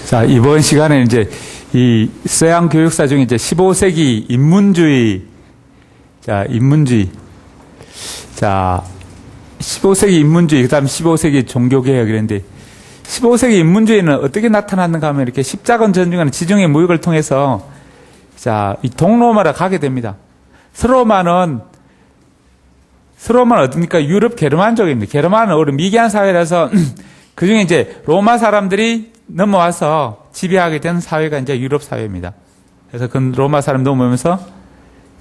자, 이번 시간에 이제 이 서양 교육사 중에 이제 15세기 인문주의, 자, 15세기 인문주의, 그 다음 15세기 종교개혁 이랬는데, 15세기 인문주의는 어떻게 나타났는가 하면 이렇게 십자군 전쟁하는 지중해 무역을 통해서, 자, 이 동로마를 가게 됩니다. 서로마는 어딥니까? 유럽 게르만 쪽입니다. 게르만은 오히려 미개한 사회라서, 그 중에 이제 로마 사람들이 넘어와서 지배하게 된 사회가 이제 유럽 사회입니다. 그래서 그 로마 사람 넘어오면서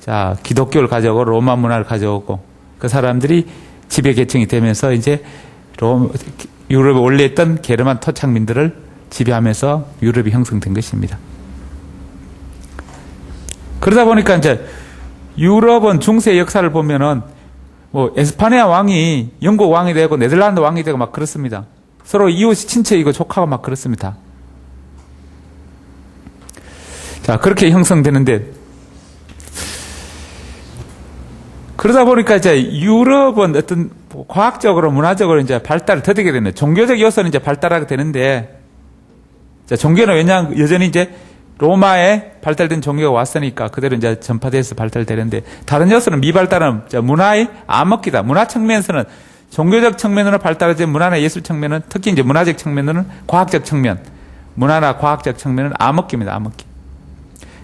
자, 기독교를 가져오고 로마 문화를 가져오고 그 사람들이 지배 계층이 되면서 이제 유럽에 원래 있던 게르만 토착민들을 지배하면서 유럽이 형성된 것입니다. 그러다 보니까 이제 유럽은 중세 역사를 보면은 뭐 에스파냐 왕이 영국 왕이 되고 네덜란드 왕이 되고 막 그렇습니다. 서로 이웃이 친척이고 조카가 막 그렇습니다. 자, 그렇게 형성되는데, 그러다 보니까 이제 유럽은 어떤 과학적으로, 문화적으로 이제 발달을 더디게 되는, 종교적 요소는 이제 발달하게 되는데, 자, 종교는 왜냐하면 여전히 이제 로마에 발달된 종교가 왔으니까 그대로 이제 전파돼서 발달되는데, 다른 요소는 미발달은 문화의 암흑기다. 문화 측면에서는 종교적 측면으로 발달된 문화나 예술 측면은, 특히 이제 문화적 측면으로는 과학적 측면, 문화나 과학적 측면은 암흑기입니다, 암흑기.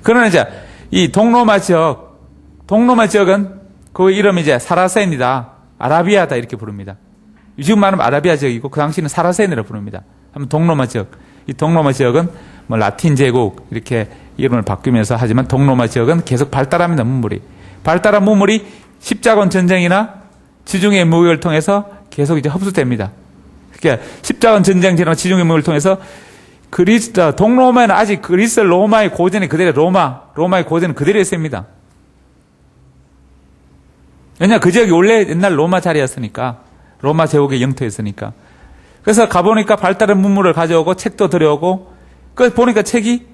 그러나 이제 이 동로마 지역은 그 이름이 이제 사라센이다, 아라비아다 이렇게 부릅니다. 지금 말하면 아라비아 지역이고 그 당시는 사라센이라고 부릅니다. 하면 동로마 지역. 이 동로마 지역은 뭐 라틴 제국 이렇게 이름을 바뀌면서 하지만 동로마 지역은 계속 발달합니다, 문물이. 발달한 문물이 십자군 전쟁이나 지중해 무역을 통해서 계속 이제 흡수됩니다. 그러니까 십자군 전쟁 지나 지중해 무역을 통해서 동로마에는 아직 그리스 로마의 고전이 그대로 로마의 고전은 그대로 있습니다. 왜냐, 그 지역이 원래 옛날 로마 자리였으니까, 로마 제국의 영토였으니까. 그래서 가보니까 발달한 문물을 가져오고 책도 들여오고, 그 보니까 책이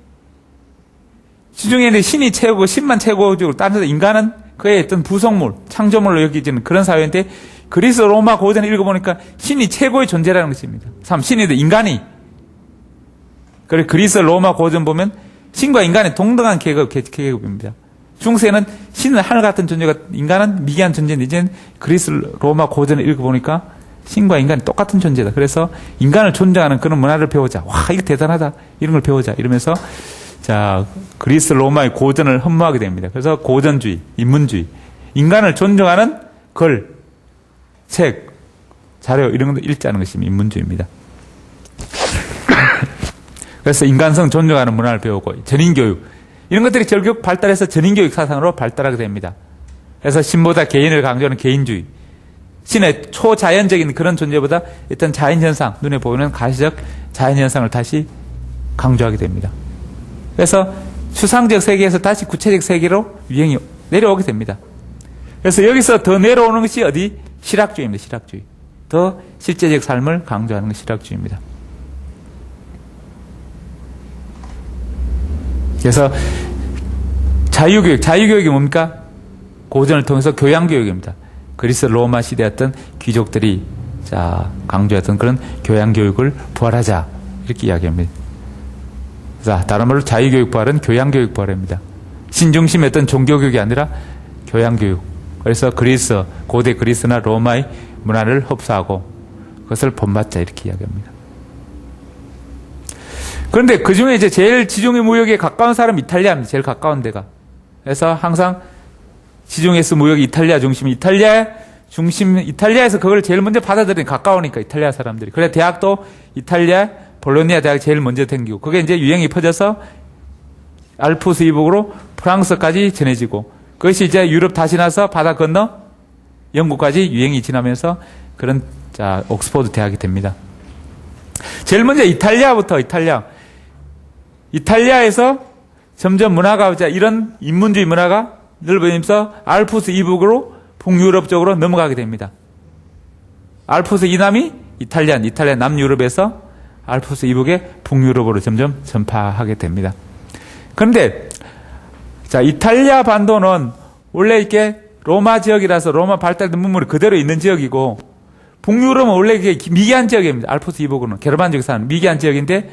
지중해는 신이 최고고 신만 최고고, 따라서 인간은 그의 어떤 부속물, 창조물로 여기지는 그런 사회인데, 그리스 로마 고전을 읽어보니까 신이 최고의 존재라는 것입니다. 참, 신이든 인간이. 그래, 그리스 로마 고전 보면 신과 인간의 동등한 계급입니다. 중세는 신은 하늘 같은 존재가, 인간은 미개한 존재인데, 이제는 그리스 로마 고전을 읽어보니까 신과 인간이 똑같은 존재다. 그래서 인간을 존중하는 그런 문화를 배우자. 와, 이거 대단하다. 이런 걸 배우자. 이러면서 자, 그리스 로마의 고전을 흠모하게 됩니다. 그래서 고전주의, 인문주의, 인간을 존중하는 글, 책, 자료 이런 것도 읽자는 것이 인문주의입니다. 그래서 인간성 존중하는 문화를 배우고 전인교육 이런 것들이 결국 발달해서 전인교육 사상으로 발달하게 됩니다. 그래서 신보다 개인을 강조하는 개인주의, 신의 초자연적인 그런 존재보다 일단 자연현상, 눈에 보이는 가시적 자연현상을 다시 강조하게 됩니다. 그래서 추상적 세계에서 다시 구체적 세계로 유행이 내려오게 됩니다. 그래서 여기서 더 내려오는 것이 어디? 실학주의입니다. 실학주의. 더 실제적 삶을 강조하는 것이 실학주의입니다. 그래서 자유교육이 뭡니까? 고전을 통해서 교양교육입니다. 그리스 로마 시대였던 귀족들이 자 강조했던 그런 교양교육을 부활하자 이렇게 이야기합니다. 자, 다른 말로 자유교육 부활은 교양교육 부활입니다. 신중심했던 종교교육이 아니라 교양교육. 그래서 고대 그리스나 로마의 문화를 흡수하고 그것을 본받자 이렇게 이야기합니다. 그런데 그 중에 이제 제일 지중해 무역에 가까운 사람이 이탈리아입니다. 제일 가까운 데가. 그래서 항상 지중해에서 무역이 이탈리아 중심이, 이탈리아에서 그걸 제일 먼저 받아들이는 가까우니까 이탈리아 사람들이. 그래 대학도 이탈리아 볼로니아 대학이 제일 먼저 생기고 그게 이제 유행이 퍼져서 알프스 이북으로 프랑스까지 전해지고 그것이 이제 유럽 다시 나서 바다 건너 영국까지 유행이 지나면서 그런 자 옥스퍼드 대학이 됩니다. 제일 먼저 이탈리아에서 점점 문화가 이런 인문주의 문화가 넓어지면서 알프스 이북으로 북유럽 쪽으로 넘어가게 됩니다. 알프스 이남이 이탈리아 남유럽에서 알프스 이북의 북유럽으로 점점 전파하게 됩니다. 그런데 자 이탈리아 반도는 원래 이렇게 로마 지역이라서 로마 발달된 문물이 그대로 있는 지역이고 북유럽은 원래 이게 미개한 지역입니다. 알프스 이북으로는 게르만 지역에 사는 미개한 지역인데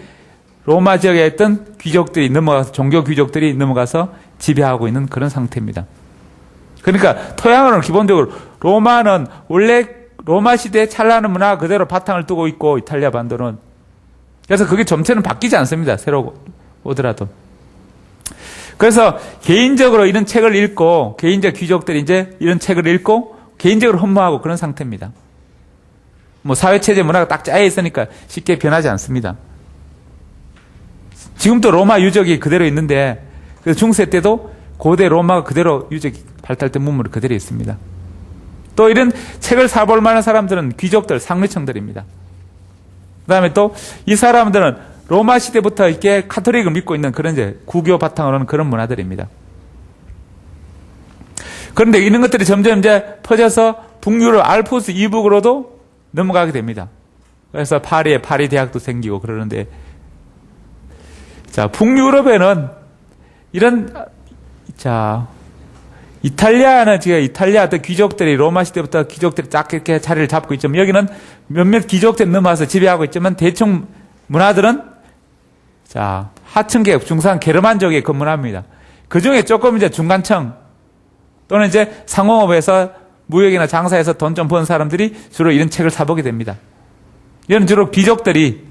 로마 지역에 있던 귀족들이 넘어가서, 종교 귀족들이 넘어가서 지배하고 있는 그런 상태입니다. 그러니까 토양으로는 기본적으로 로마는 원래 로마 시대의 찬란한 문화 그대로 바탕을 두고 있고, 이탈리아 반도는. 그래서 그게 점체는 바뀌지 않습니다. 새로 오더라도. 그래서 개인적으로 이런 책을 읽고, 개인적 귀족들이 이제 이런 책을 읽고 개인적으로 흠모하고 그런 상태입니다. 뭐 사회체제 문화가 딱 짜여 있으니까 쉽게 변하지 않습니다. 지금도 로마 유적이 그대로 있는데, 그래서 중세 때도 고대 로마가 그대로 유적이 발달된 문물이 그대로 있습니다. 또 이런 책을 사볼 만한 사람들은 귀족들, 상류층들입니다. 그 다음에 또 이 사람들은 로마 시대부터 이렇게 카톨릭을 믿고 있는 그런 이제 구교 바탕으로 하는 그런 문화들입니다. 그런데 이런 것들이 점점 이제 퍼져서 북유럽 알프스 이북으로도 넘어가게 됩니다. 그래서 파리에 파리 대학도 생기고 그러는데, 자, 북유럽에는 이런, 자, 이탈리아는 지금 이탈리아 어떤 귀족들이 로마 시대부터 귀족들이 딱 이렇게 자리를 잡고 있지만, 여기는 몇몇 귀족들이 넘어와서 지배하고 있지만, 대충 문화들은 자, 하층계급, 중상 게르만족의 그 문화입니다. 그 중에 조금 이제 중간층 또는 이제 상공업에서 무역이나 장사해서 돈 좀 버는 사람들이 주로 이런 책을 사보게 됩니다. 이런 주로 귀족들이,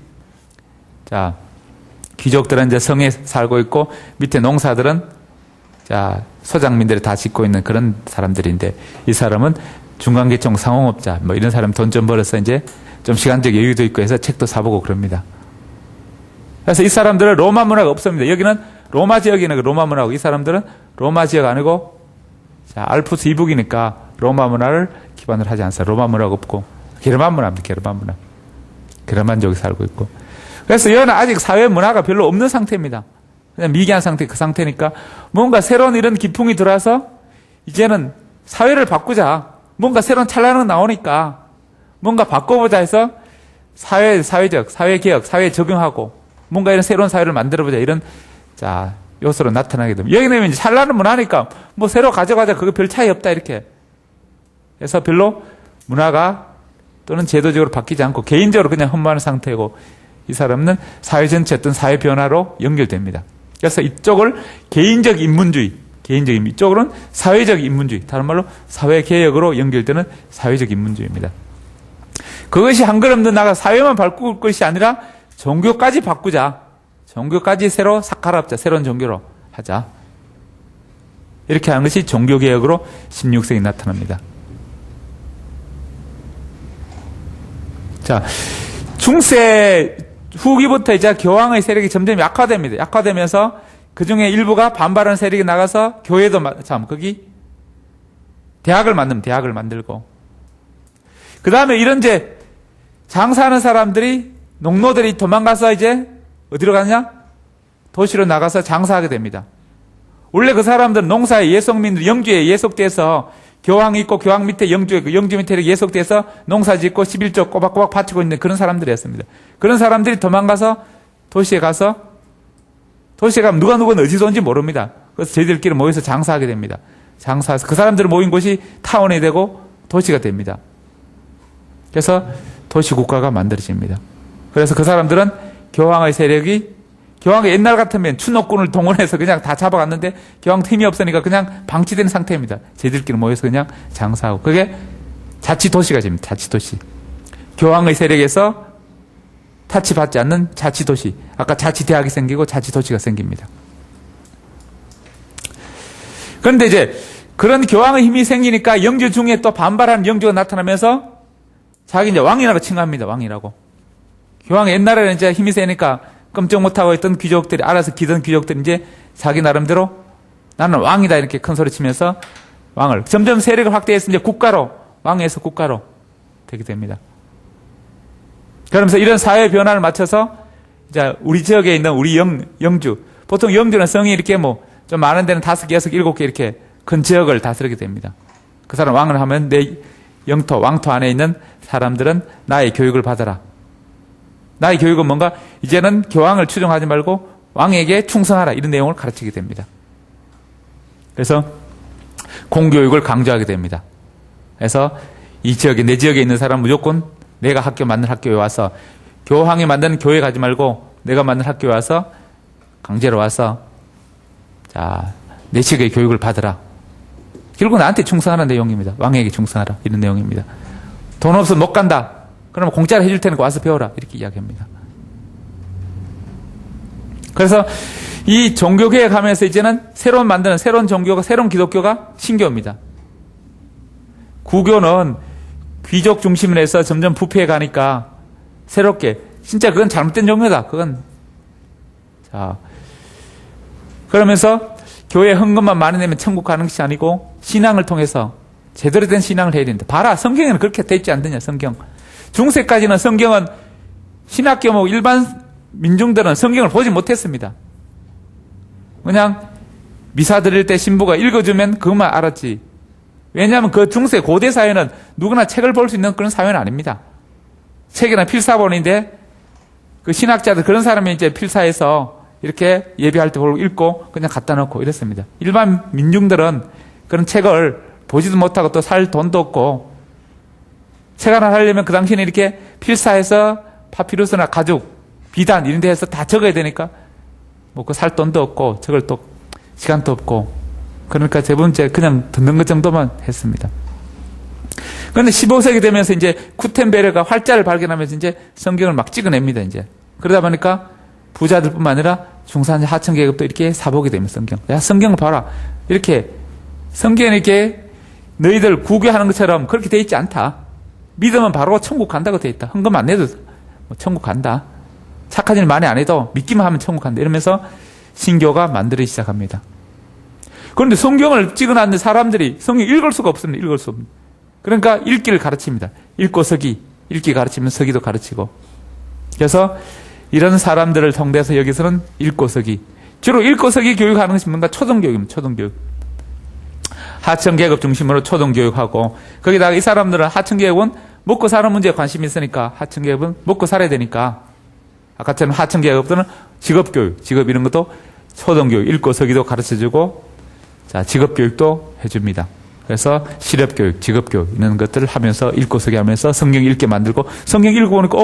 자, 귀족들은 이제 성에 살고 있고, 밑에 농사들은, 자, 소장민들이 다 짓고 있는 그런 사람들인데, 이 사람은 중간계층 상공업자, 뭐 이런 사람 돈 좀 벌어서 이제 좀 시간적 여유도 있고 해서 책도 사보고 그럽니다. 그래서 이 사람들은 로마 문화가 없습니다. 여기는 로마 지역이니까 로마 문화고, 이 사람들은 로마 지역 아니고, 자, 알프스 이북이니까 로마 문화를 기반으로 하지 않습니다. 로마 문화가 없고, 게르만 문화입니다. 게르만 문화. 게르만족이 살고 있고. 그래서 여기는 아직 사회 문화가 별로 없는 상태입니다. 그냥 미개한 상태, 그 상태니까 뭔가 새로운 이런 기풍이 들어와서 이제는 사회를 바꾸자. 뭔가 새로운 찬란한 거 나오니까 뭔가 바꿔보자 해서 사회적, 사회개혁, 사회에 적용하고 뭔가 이런 새로운 사회를 만들어보자. 이런, 자, 요소로 나타나게 됩니다. 여기는 이제 찬란한 문화니까 뭐 새로 가져가자. 그거 별 차이 없다. 이렇게. 그래서 별로 문화가 또는 제도적으로 바뀌지 않고 개인적으로 그냥 흠모하는 상태고, 이 사람은 사회 전체 어떤 사회 변화로 연결됩니다. 그래서 이쪽을 개인적 인문주의, 이쪽으로는 사회적 인문주의, 다른 말로 사회개혁으로 연결되는 사회적 인문주의입니다. 그것이 한 걸음 더 나아가 사회만 바꿀 것이 아니라 종교까지 바꾸자. 종교까지 새로 사카랍자, 새로운 종교로 하자. 이렇게 하는 것이 종교개혁으로 16세기 나타납니다. 자, 중세 후기부터 이제 교황의 세력이 점점 약화됩니다. 약화되면서 그 중에 일부가 반발하는 세력이 나가서 교회도, 거기 대학을 만들고. 그 다음에 이런 이제 장사하는 사람들이, 농노들이 도망가서 이제 어디로 가느냐? 도시로 나가서 장사하게 됩니다. 원래 그 사람들은 농사의 예속민들, 영주에 예속돼서 교황이 있고 교황 밑에 영주에 그 영주 밑에 예속돼서 농사 짓고 11조 꼬박꼬박 바치고 있는 그런 사람들이었습니다. 그런 사람들이 도망가서 도시에 가서, 도시에 가면 누구는 어디서 온지 모릅니다. 그래서 저희들끼리 모여서 장사하게 됩니다. 장사해서 그 사람들이 모인 곳이 타운이 되고 도시가 됩니다. 그래서 도시국가가 만들어집니다. 그래서 그 사람들은 교황의 세력이, 교황이 옛날 같으면 추노꾼을 동원해서 그냥 다 잡아갔는데 교황 힘이 없으니까 그냥 방치된 상태입니다. 저희들끼리 모여서 그냥 장사하고. 그게 자치도시가 됩니다. 자치도시. 교황의 세력에서 타치받지 않는 자치도시. 아까 자치대학이 생기고 자치도시가 생깁니다. 그런데 이제 그런 교황의 힘이 생기니까 영주 중에 또 반발하는 영주가 나타나면서 자기 이제 왕이라고 칭합니다. 왕이라고. 교황 옛날에는 이제 힘이 세니까 끔찍 못하고 있던 귀족들이, 알아서 기던 귀족들이 이제 자기 나름대로 나는 왕이다 이렇게 큰 소리 치면서 왕을, 점점 세력을 확대해서 이제 국가로, 왕에서 국가로 되게 됩니다. 그러면서 이런 사회 변화를 맞춰서 이제 우리 지역에 있는 우리 영주, 보통 영주는 성이 이렇게 뭐 좀 많은 데는 5개, 6개, 7개 이렇게 큰 지역을 다스리게 됩니다. 그 사람 왕을 하면 내 영토, 왕토 안에 있는 사람들은 나의 교육을 받아라. 나의 교육은 뭔가, 이제는 교황을 추종하지 말고 왕에게 충성하라. 이런 내용을 가르치게 됩니다. 그래서 공교육을 강조하게 됩니다. 그래서 이 지역에, 내 지역에 있는 사람은 무조건 내가 만든 학교에 와서 교황이 만드는 교회 가지 말고 내가 만든 학교에 와서 강제로 와서 자, 내식의 교육을 받으라. 결국 나한테 충성하라는 내용입니다. 왕에게 충성하라. 이런 내용입니다. 돈 없으면 못 간다. 그러면 공짜로 해줄 테니까 와서 배워라. 이렇게 이야기합니다. 그래서 이 종교개혁 하면서 이제는 만드는 새로운 종교가, 새로운 기독교가 신교입니다. 구교는 귀족 중심으로 해서 점점 부패해 가니까 새롭게, 진짜 그건 잘못된 종교다. 그건. 자. 그러면서 교회 헌금만 많이 내면 천국 가는 것이 아니고 신앙을 통해서 제대로 된 신앙을 해야 된다. 봐라. 성경에는 그렇게 돼 있지 않느냐, 성경. 중세까지는 성경은 신학교 뭐 일반 민중들은 성경을 보지 못했습니다. 그냥 미사 드릴 때 신부가 읽어주면 그것만 알았지. 왜냐하면 그 중세 고대 사회는 누구나 책을 볼 수 있는 그런 사회는 아닙니다. 책이나 필사본인데 그 신학자들 그런 사람이 이제 필사해서 이렇게 예배할 때 보고 읽고 그냥 갖다 놓고 이랬습니다. 일반 민중들은 그런 책을 보지도 못하고 또 살 돈도 없고 책 하나 하려면 그 당시에는 이렇게 필사해서 파피루스나 가죽, 비단 이런 데 해서 다 적어야 되니까 뭐 그 살 돈도 없고 적을 또 시간도 없고 그러니까 대부분 이제 그냥 듣는 것 정도만 했습니다. 그런데 15세기 되면서 이제 구텐베르가 활자를 발견하면서 이제 성경을 막 찍어냅니다, 이제. 그러다 보니까 부자들뿐만 아니라 중산 하층 계급도 이렇게 사보게 되면 성경. 야, 성경을 봐라. 이렇게 성경에 이렇게 너희들 구교하는 것처럼 그렇게 돼 있지 않다. 믿으면 바로 천국 간다고 돼 있다. 헌금 안 내도 뭐 천국 간다. 착한 일 많이 안 해도 믿기만 하면 천국 간다. 이러면서 신교가 만들어지기 시작합니다. 그런데 성경을 찍어놨는 사람들이 성경 읽을 수가 없습니다. 읽을 수 없습니다. 그러니까 읽기를 가르칩니다. 읽고 서기. 읽기 가르치면 서기도 가르치고. 그래서 이런 사람들을 통해서 여기서는 읽고 서기. 주로 읽고 서기 교육하는 것이 뭔가 초등교육입니다. 초등교육. 하층계급 중심으로 초등교육하고 거기다가 이 사람들은 하층계급은 먹고 사는 문제에 관심이 있으니까 하층계급은 먹고 살아야 되니까 아까처럼 하층계급들은 직업교육, 직업 이런 것도 초등교육, 읽고 서기도 가르쳐주고 자 직업교육도 해줍니다. 그래서 실업교육, 직업교육 이런 것들을 하면서 읽고 서기 하면서 성경 읽게 만들고 성경 읽어보니까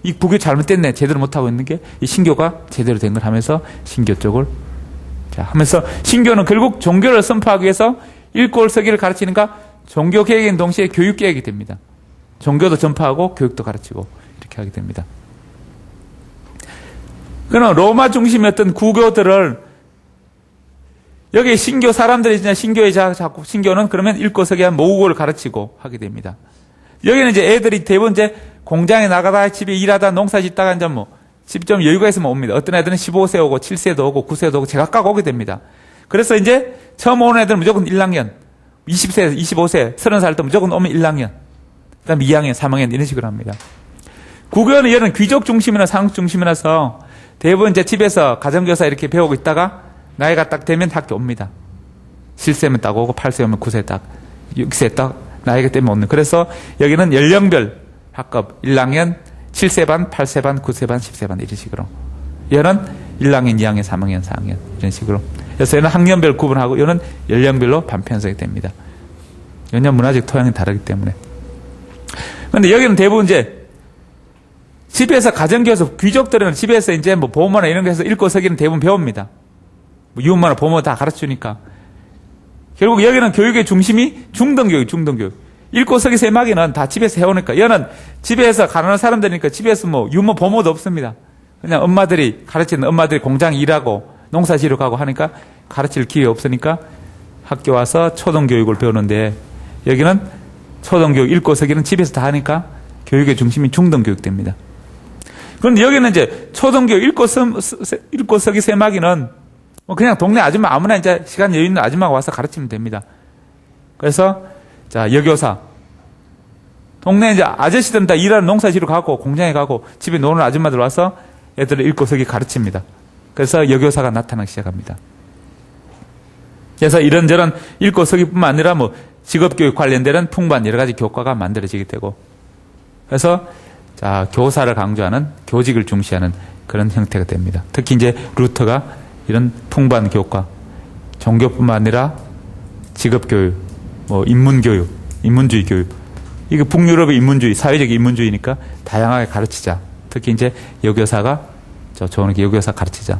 이 구교 잘못됐네. 제대로 못하고 있는 게 이 신교가 제대로 된 걸 하면서 신교 쪽을 자 하면서 신교는 결국 종교를 선포하기 위해서 읽고 서기를 가르치니까 종교개혁인 동시에 교육개혁이 됩니다. 종교도 전파하고 교육도 가르치고 이렇게 하게 됩니다. 그러나 로마 중심이었던 구교들을 여기 신교 사람들이 이제 신교에 자꾸 신교는 그러면 읽고 서기 한 모국어를 가르치고 하게 됩니다. 여기는 이제 애들이 대부분 이제 공장에 나가다 집에 일하다 농사 짓다가 이제 뭐 집 좀 여유가 있으면 옵니다. 어떤 애들은 15세 오고 7세도 오고 9세도 오고 제각각 오게 됩니다. 그래서 이제 처음 오는 애들은 무조건 1학년, 20세, 25세, 30살 때 무조건 오면 1학년, 그 다음 2학년, 3학년 이런 식으로 합니다. 구교는 이런 귀족 중심이나 상급 중심이라서 대부분 이제 집에서 가정교사 이렇게 배우고 있다가 나이가 딱 되면 학교 옵니다. 7세면 딱 오고 8세 오면 9세 딱 6세 딱 나이가 되면 오는. 그래서 여기는 연령별 학급 1학년 7세 반, 8세 반, 9세 반, 10세 반 이런 식으로. 얘는 1학년, 2학년, 3학년, 4학년 이런 식으로. 그래서 얘는 학년별 구분하고 얘는 연령별로 반편성이 됩니다. 왜냐하면 문화적 토양이 다르기 때문에. 그런데 여기는 대부분 이제 집에서 가정교사 귀족들은 집에서 이제 뭐 보모나 이런 거 해서 읽고 서기는 대부분 배웁니다. 뭐 유언마나 보모 다 가르쳐주니까. 결국 여기는 교육의 중심이 중등교육, 중등교육. 읽고 서기 세마기는 다 집에서 해오니까 얘는 집에서 가난한 사람들이니까 집에서 뭐 유모 보모도 없습니다. 그냥 엄마들이 가르치는 엄마들이 공장 일하고 농사 지러 가고 하니까 가르칠 기회 없으니까 학교 와서 초등교육을 배우는데 여기는 초등교육 읽고 서기는 집에서 다 하니까 교육의 중심이 중등교육 됩니다. 그런데 여기는 이제 초등교육 읽고 서기 세마기는 뭐 그냥 동네 아줌마 아무나 이제 시간 여유 있는 아줌마가 와서 가르치면 됩니다. 그래서 자 여교사 동네 이제 아저씨들은 다 일하는 농사지로 가고 공장에 가고 집에 노는 아줌마들 와서 애들을 읽고 서기 가르칩니다. 그래서 여교사가 나타나기 시작합니다. 그래서 이런저런 읽고 서기뿐만 아니라 뭐 직업교육 관련되는 풍부한 여러 가지 교과가 만들어지게 되고 그래서 자 교사를 강조하는 교직을 중시하는 그런 형태가 됩니다. 특히 이제 루터가 이런 풍부한 교과, 종교뿐만 아니라 직업교육, 뭐 인문교육, 인문주의 교육. 이거 북유럽의 인문주의, 사회적 인문주의니까 다양하게 가르치자. 특히 이제 여교사가 좋은 여교사 가르치자.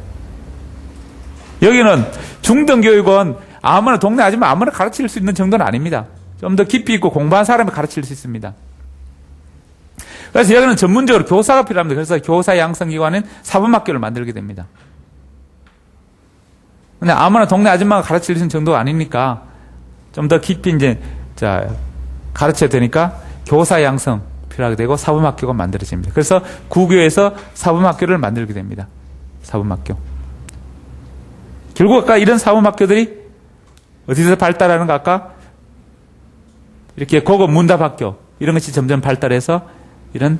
여기는 중등교육은 아무나 동네 아줌마 아무나 가르칠 수 있는 정도는 아닙니다. 좀 더 깊이 있고 공부한 사람이 가르칠 수 있습니다. 그래서 여기는 전문적으로 교사가 필요합니다. 그래서 교사 양성기관인 사범학교를 만들게 됩니다. 근데 아무나 동네 아줌마가 가르칠 수 있는 정도가 아니니까 좀 더 깊이 이제 가르쳐야 되니까 교사 양성 필요하게 되고 사범학교가 만들어집니다. 그래서 구교에서 사범학교를 만들게 됩니다. 사범학교. 결국 아까 이런 사범학교들이 어디서 발달하는가 아까 이렇게 고급 문답학교 이런 것이 점점 발달해서 이런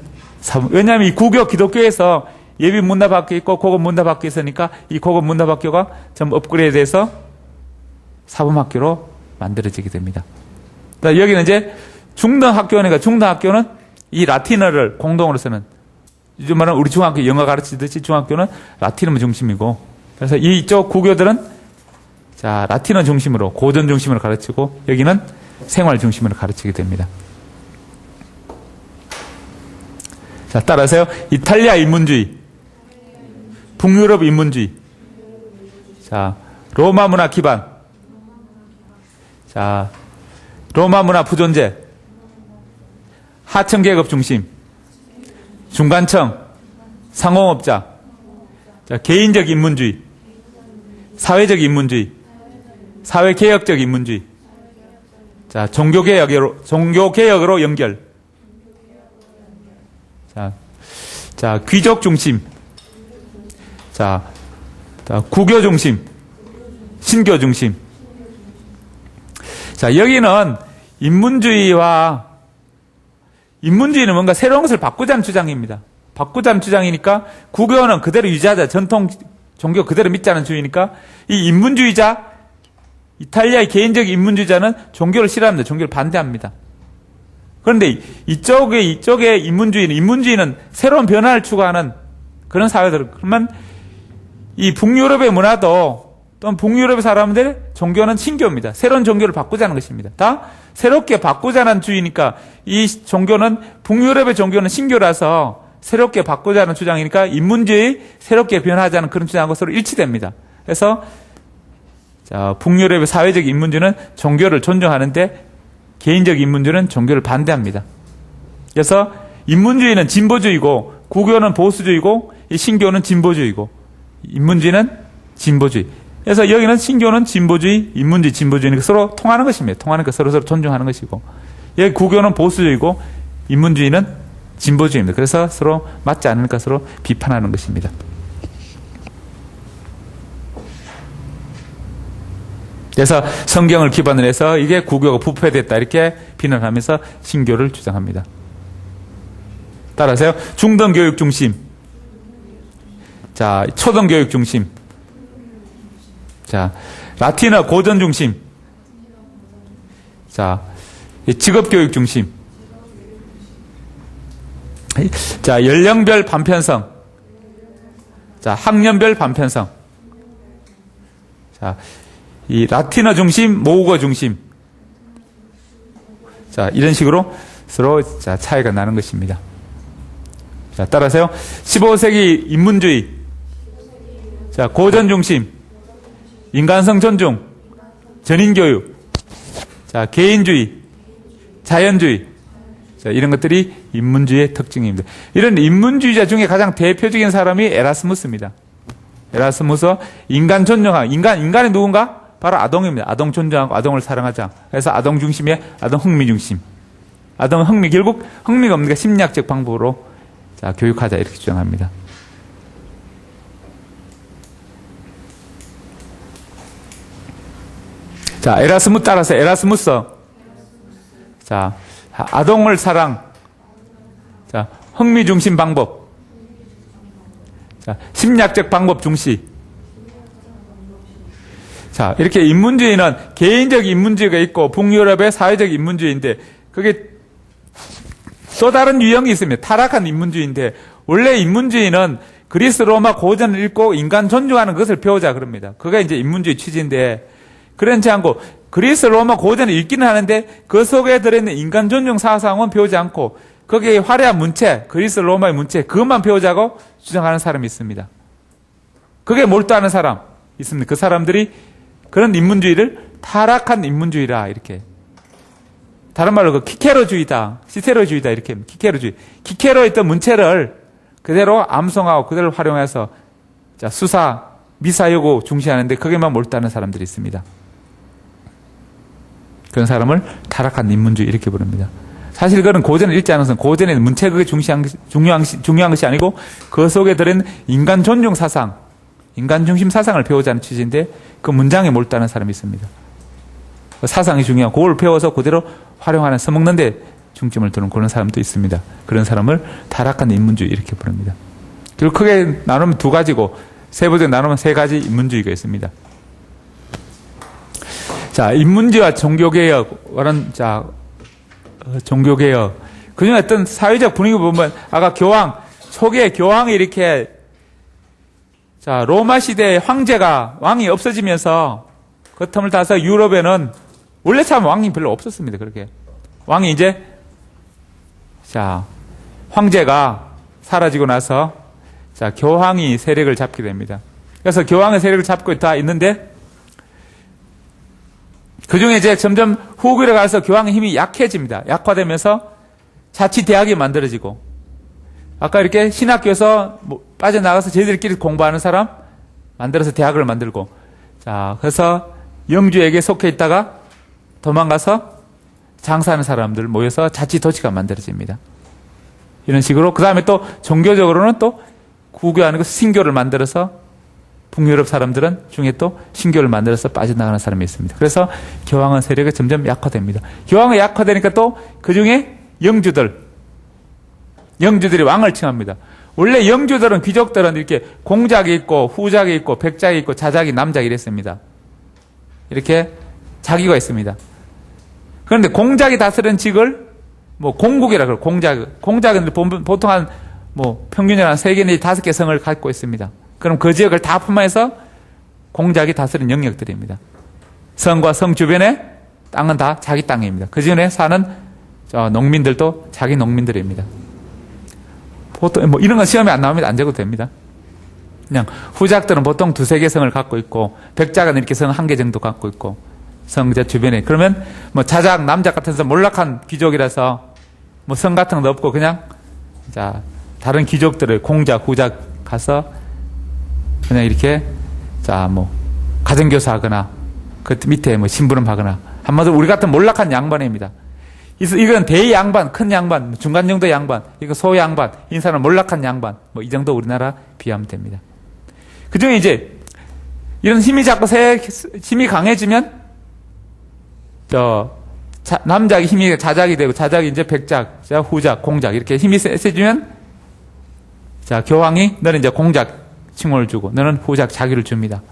왜냐하면 이 구교 기독교에서 예비 문답학교 있고 고급 문답학교 있으니까 이 고급 문답학교가 좀 업그레이드돼서 사범학교로 만들어지게 됩니다. 그러니까 여기는 이제 중등학교니까 중등학교는 이 라틴어를 공동으로 쓰는 요즘 말하는 우리 중학교 영어 가르치듯이 중학교는 라틴어 중심이고 그래서 이쪽 구교들은 자 라틴어 중심으로 고전 중심으로 가르치고 여기는 생활 중심으로 가르치게 됩니다. 자 따라서요. 이탈리아 인문주의, 북유럽 인문주의, 자 로마 문화 기반, 자 로마 문화 부존재, 하층 계급 중심, 중간층, 상공업자, 자, 개인적 인문주의, 사회적 인문주의, 사회개혁적 인문주의, 자, 종교개혁으로 연결, 자, 귀족 중심, 자, 구교 중심, 신교 중심. 자, 여기는 인문주의는 뭔가 새로운 것을 바꾸자는 주장입니다. 바꾸자는 주장이니까 구교는 그대로 유지하자. 전통 종교 그대로 믿자는 주의니까 이 인문주의자, 이탈리아의 개인적 인문주의자는 종교를 싫어합니다. 종교를 반대합니다. 그런데 이쪽의 인문주의는 새로운 변화를 추구하는 그런 사회들. 그러면 이 북유럽의 문화도 또는 북유럽의 사람들 종교는 신교입니다. 새로운 종교를 바꾸자는 것입니다. 다 새롭게 바꾸자는 주의니까 이 종교는 북유럽의 종교는 신교라서 새롭게 바꾸자는 주장이니까 인문주의 새롭게 변화하자는 그런 주장하고 서로 일치됩니다. 그래서 자, 북유럽의 사회적 인문주의는 종교를 존중하는데 개인적 인문주의는 종교를 반대합니다. 그래서 인문주의는 진보주의고 구교는 보수주의고 이 신교는 진보주의고 인문주의는 진보주의. 그래서 여기는 신교는 진보주의, 인문주의, 진보주의니까 서로 통하는 것입니다. 통하니까 서로 존중하는 것이고 여기 구교는 보수주의고 인문주의는 진보주의입니다. 그래서 서로 맞지 않으니까 서로 비판하는 것입니다. 그래서 성경을 기반으로 해서 이게 구교가 부패됐다 이렇게 비난하면서 신교를 주장합니다. 따라서요. 중등교육 중심, 자 초등교육 중심, 자 라틴어 고전 중심, 자 직업교육 중심, 자 연령별 반편성, 자 학년별 반편성, 자 이 라틴어 중심, 모국어 중심, 자 이런 식으로 서로 자 차이가 나는 것입니다. 자 따라서요. 15세기 인문주의, 자 고전 중심, 인간성 존중, 전인교육, 자 개인주의, 자연주의, 자 이런 것들이 인문주의의 특징입니다. 이런 인문주의자 중에 가장 대표적인 사람이 에라스무스입니다. 에라스무스 인간 존중하고 인간이 누군가? 바로 아동입니다. 아동 존중하고 아동을 사랑하자. 그래서 아동 중심의 아동 흥미 중심. 아동 흥미 결국 흥미가 없는 게 심리학적 방법으로 자 교육하자 이렇게 주장합니다. 자 따라서 에라스무스 자 아동을 사랑, 자 흥미 중심 방법, 자 심리학적 방법 중시. 자, 이렇게 인문주의는 개인적 인문주의가 있고 북유럽의 사회적 인문주의인데 그게 또 다른 유형이 있습니다. 타락한 인문주의인데 원래 인문주의는 그리스 로마 고전을 읽고 인간 존중하는 것을 배우자 그럽니다. 그게 이제 인문주의 취지인데 그렇지 않고 그리스 로마 고전을 읽기는 하는데 그 속에 들어있는 인간 존중 사상은 배우지 않고 거기에 화려한 문체, 그리스 로마의 문체 그것만 배우자고 주장하는 사람이 있습니다. 그게 몰두하는 사람 있습니다. 그 사람들이 그런 인문주의를 타락한 인문주의라 이렇게. 다른 말로 그 키케로주의다, 시세로주의다 이렇게 키케로주의. 키케로에 있던 문체를 그대로 암송하고 그대로 활용해서 자, 수사, 미사여구 중시하는데 거기에만 몰두하는 사람들이 있습니다. 그런 사람을 타락한 인문주의 이렇게 부릅니다. 사실 그거는 고전을 읽지 않아서 고전에는 문체 그게 중요한 것이 아니고 그 속에 들은 인간 존중 사상, 인간 중심 사상을 배우자는 취지인데 그 문장에 몰두하는 사람이 있습니다. 그 사상이 중요하고 그걸 배워서 그대로 활용하는 써먹는데 중점을 두는 그런 사람도 있습니다. 그런 사람을 타락한 인문주의 이렇게 부릅니다. 그리고 크게 나누면 두 가지고 세부적으로 나누면 세 가지 인문주의가 있습니다. 자, 인문주의와 종교개혁은 자 종교개혁. 그 중에 어떤 사회적 분위기 보면, 아까 교황, 초기에 교황이 이렇게, 자, 로마 시대의 왕이 없어지면서 그 틈을 타서 유럽에는 원래 참 왕이 별로 없었습니다. 그렇게. 왕이 이제, 자, 황제가 사라지고 나서, 자, 교황이 세력을 잡게 됩니다. 그래서 교황의 세력을 잡고 다 있는데, 그 중에 이제 점점 후기로 가서 교황의 힘이 약해집니다. 약화되면서 자치대학이 만들어지고, 아까 이렇게 신학교에서 빠져나가서 저희들끼리 공부하는 사람 만들어서 대학을 만들고, 자, 그래서 영주에게 속해 있다가 도망가서 장사하는 사람들 모여서 자치도시가 만들어집니다. 이런 식으로, 그 다음에 또 종교적으로는 또 구교하는 거 신교를 만들어서 북유럽 사람들은 중에 또 신교를 만들어서 빠져나가는 사람이 있습니다. 그래서 교황의 세력이 점점 약화됩니다. 교황이 약화되니까 또 그 중에 영주들이 왕을 칭합니다. 원래 영주들은, 귀족들은 이렇게 공작이 있고 후작이 있고 백작이 있고 자작이 남작이 이랬습니다. 이렇게 자기가 있습니다. 그런데 공작이 다스리는 직을 뭐 공국이라 그래요. 공작은 보통 한 뭐 평균적으로 한 3개 내지 5개 성을 갖고 있습니다. 그럼 그 지역을 다 포함해서 공작이 다스리는 영역들입니다. 성과 성 주변의 땅은 다 자기 땅입니다. 그 주변에 사는 농민들도 자기 농민들입니다. 보통 뭐 이런 건 시험에 안 나오면 안 적어도 됩니다. 그냥 후작들은 보통 2-3개 성을 갖고 있고, 백작은 이렇게 성 1개 정도 갖고 있고, 성자 주변에. 그러면 뭐 자작, 남작 같은 서 몰락한 귀족이라서 뭐 성 같은 건 없고 그냥 자 다른 귀족들의 공작, 후작 가서 그냥 이렇게 자 뭐 가정교사 하거나 그 밑에 뭐 심부름 하거나, 한마디로 우리 같은 몰락한 양반입니다. 이건 대양반, 큰 양반, 중간 정도 양반, 이거 소양반, 인사는 몰락한 양반, 뭐 이 정도 우리나라 비하면 됩니다. 그 중에 이제 이런 힘이 자꾸 힘이 강해지면 남작이 힘이 자작이 되고, 자작이 이제 백작, 후작, 공작 이렇게 힘이 세지면 자 교황이 너는 이제 공작 칭호를 주고 너는 후작 자기를 줍니다.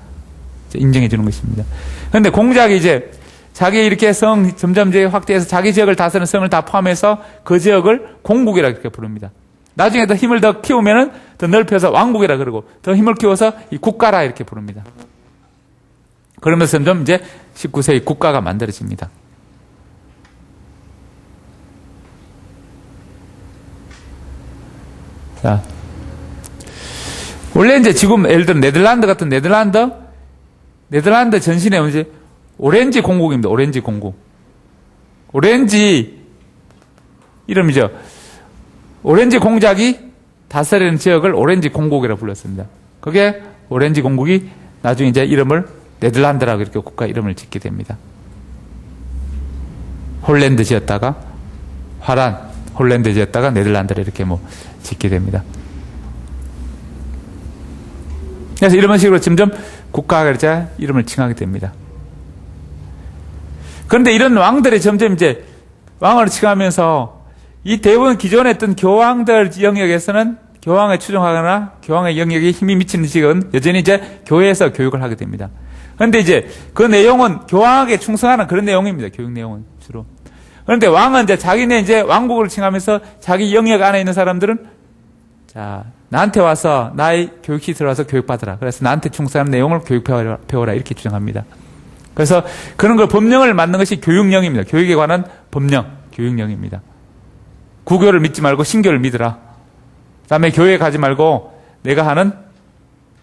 인정해 주는 것입니다. 그런데 공작이 이제 자기 이렇게 성 점점 이제 확대해서 자기 지역을 다스리는 성을 다 포함해서 그 지역을 공국이라 이렇게 부릅니다. 나중에 더 힘을 더 키우면은 더 넓혀서 왕국이라 그러고, 더 힘을 키워서 이 국가라 이렇게 부릅니다. 그러면서 점점 이제 19세기 국가가 만들어집니다. 자, 원래 이제 지금 예를 들어 네덜란드 같은 네덜란드 전신에 이제 오렌지 공국입니다. 오렌지 공국. 오렌지 이름이죠. 오렌지 공작이 다스리는 지역을 오렌지 공국이라고 불렀습니다. 그게 오렌지 공국이 나중에 이제 이름을 네덜란드라고 이렇게 국가 이름을 짓게 됩니다. 홀랜드 지었다가 홀랜드 지었다가 네덜란드를 이렇게 뭐 짓게 됩니다. 그래서 이런 식으로 점점 국가가 이제 이름을 칭하게 됩니다. 그런데 이런 왕들이 점점 이제 왕을 칭하면서 이 대부분 기존에 했던 교황들 영역에서는 교황에 추종하거나 교황의 영역에 힘이 미치는 직은 여전히 이제 교회에서 교육을 하게 됩니다. 그런데 이제 그 내용은 교황에게 충성하는 그런 내용입니다. 교육 내용은 주로. 그런데 왕은 이제 자기네 이제 왕국을 칭하면서 자기 영역 안에 있는 사람들은 자, 나한테 와서 나의 교육시설 와서 교육받으라. 그래서 나한테 충성하는 내용을 배워라. 이렇게 주장합니다. 그래서 그런 걸 법령을 만든 것이 교육령입니다. 교육에 관한 법령, 교육령입니다. 구교를 믿지 말고 신교를 믿으라. 그 다음에 교회에 가지 말고 내가 하는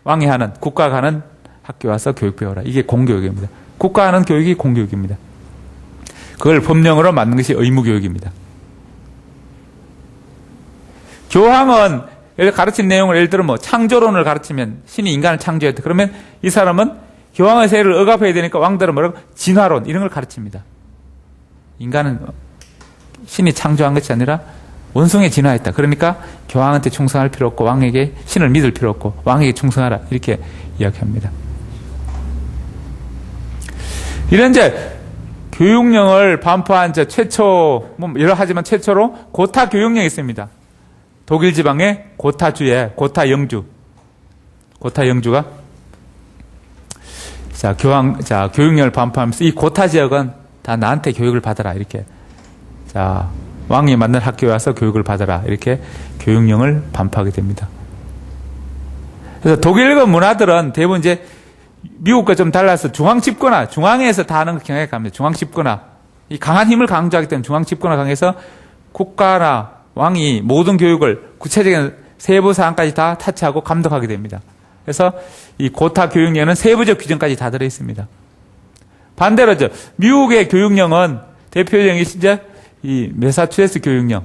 왕이 하는, 국가가 하는 학교 와서 교육 배워라. 이게 공교육입니다. 국가 하는 교육이 공교육입니다. 그걸 법령으로 만든 것이 의무교육입니다. 교황은 가르친 내용을 예를 들어 뭐 창조론을 가르치면 신이 인간을 창조했다. 그러면 이 사람은 교황의 세를 억압해야 되니까 왕들은 뭐라고? 진화론 이런 걸 가르칩니다. 인간은 신이 창조한 것이 아니라 원숭이에 진화했다. 그러니까 교황한테 충성할 필요 없고 왕에게 신을 믿을 필요 없고 왕에게 충성하라. 이렇게 이야기합니다. 이런 이제 교육령을 반포한 최초, 뭐 여러 하지만 최초로 고타 교육령이 있습니다. 독일 지방의 고타주에 고타 영주가 교육령을 반포하면서 이 고타 지역은 다 나한테 교육을 받아라 이렇게 왕이 만든 학교에 와서 교육을 받아라 이렇게 교육령을 반포하게 됩니다. 그래서 독일과 문화들은 대부분 이제 미국과 좀 달라서 중앙 집권화, 중앙에서 다 하는 경향이 갑니다. 중앙 집권화. 이 강한 힘을 강조하기 때문에 중앙 집권화 강해서 국가나 왕이 모든 교육을 구체적인 세부 사항까지 다 타치하고 감독하게 됩니다. 그래서 이 고타 교육령은 세부적 규정까지 다 들어 있습니다. 반대로 미국의 교육령은 대표적인 이제 이 매사추세츠 교육령.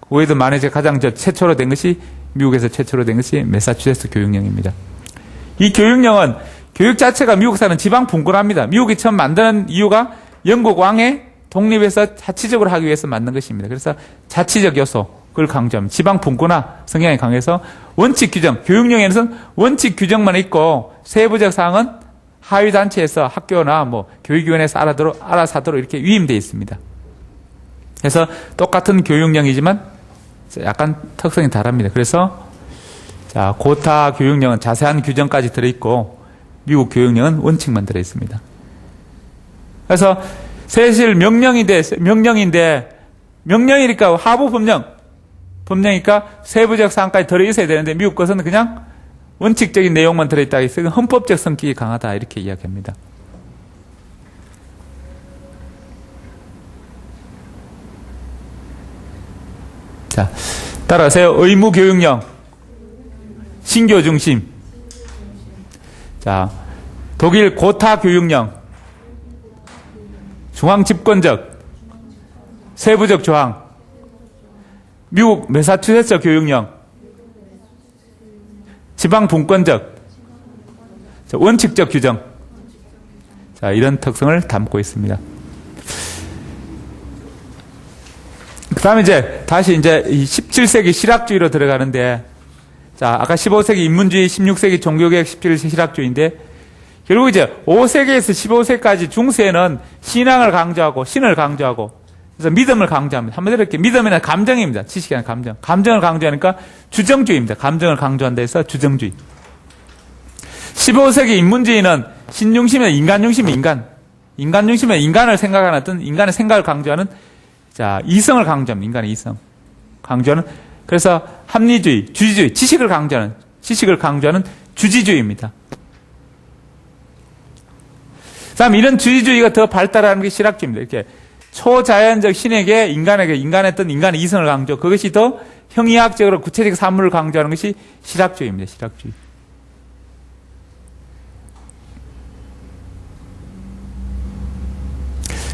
그외에도 만약에 가장 최초로 된 것이 미국에서 최초로 된 것이 매사추세츠 교육령입니다. 이 교육령은 교육 자체가 미국사는 지방 분권합니다. 미국이 처음 만드는 이유가 영국 왕의 독립에서 자치적으로 하기 위해서 만든 것입니다. 그래서 자치적 요소, 그걸 강조합니다. 지방 분권화 성향이 강해서 원칙 규정, 교육령에는 원칙 규정만 있고 세부적 사항은 하위 단체에서 학교나 뭐 교육위원회에서 알아서 하도록 이렇게 위임되어 있습니다. 그래서 똑같은 교육령이지만 약간 특성이 다릅니다. 그래서 고타 교육령은 자세한 규정까지 들어있고 미국 교육령은 원칙만 들어있습니다. 그래서 사실 명령이니까 하부 법령이니까 세부적 사항까지 들어있어야 되는데 미국 것은 그냥 원칙적인 내용만 들어있다 해서 헌법적 성격이 강하다 이렇게 이야기합니다. 자, 따라하세요. 의무교육령, 신교 중심. 자, 독일 고타 교육령, 중앙 집권적, 세부적 조항. 미국 매사추세츠 교육령, 지방 분권적, 원칙적 규정. 자, 이런 특성을 담고 있습니다. 그 다음에 다시 이 17세기 실학주의로 들어가는데, 자, 아까 15세기 인문주의, 16세기 종교개혁, 17세기 실학주의인데, 결국 5세기에서 15세기까지 중세는 신앙을 강조하고, 신을 강조하고, 그래서 믿음을 강조합니다. 한마디로 이렇게 믿음이나 감정입니다. 지식이 아니라 감정. 감정을 강조하니까 주정주의입니다. 감정을 강조한다 해서 주정주의. 15세기 인문주의는 신중심이나 인간중심이 인간 중심의 인간을 생각하는 어떤 인간의 생각을 강조하는 이성을 강조합니다. 인간의 이성. 강조하는, 그래서 합리주의, 주지주의, 지식을 강조하는 주지주의입니다. 그 다음 이런 주지주의가 더 발달하는 게 실학주의입니다. 이렇게 초자연적 신에게 인간의 어떤 인간의 이성을 강조, 그것이 더 형이학적으로 구체적 사물을 강조하는 것이 실학주의입니다. 실학주의.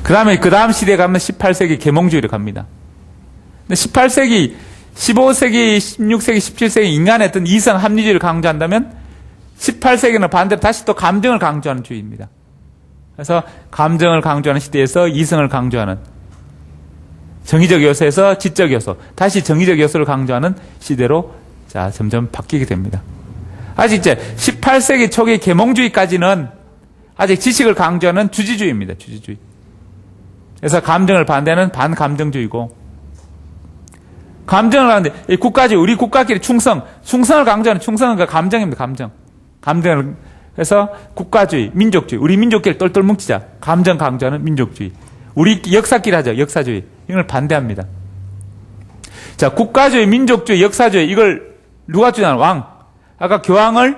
그 다음 시대에 가면 18세기 계몽주의로 갑니다. 근데 18세기, 15세기, 16세기, 17세기 인간의 어떤 이성 합리주의를 강조한다면 18세기는 반대로 다시 또 감정을 강조하는 주의입니다. 그래서 감정을 강조하는 시대에서 이성을 강조하는 정의적 요소에서 지적 요소, 다시 정의적 요소를 강조하는 시대로 점점 바뀌게 됩니다. 아직 18세기 초기 계몽주의까지는 아직 지식을 강조하는 주지주의입니다. 주지주의. 그래서 감정을 반대하는 반감정주의고, 감정을 하는데 국가주의, 우리 국가끼리 충성을 강조하는 충성은 그 감정입니다. 감정을 그래서 국가주의, 민족주의, 우리 민족끼리 똘똘 뭉치자. 감정 강조하는 민족주의. 우리 역사끼리 하자. 역사주의. 이걸 반대합니다. 자, 국가주의, 민족주의, 역사주의, 이걸 누가 주장하는? 왕. 아까 교황을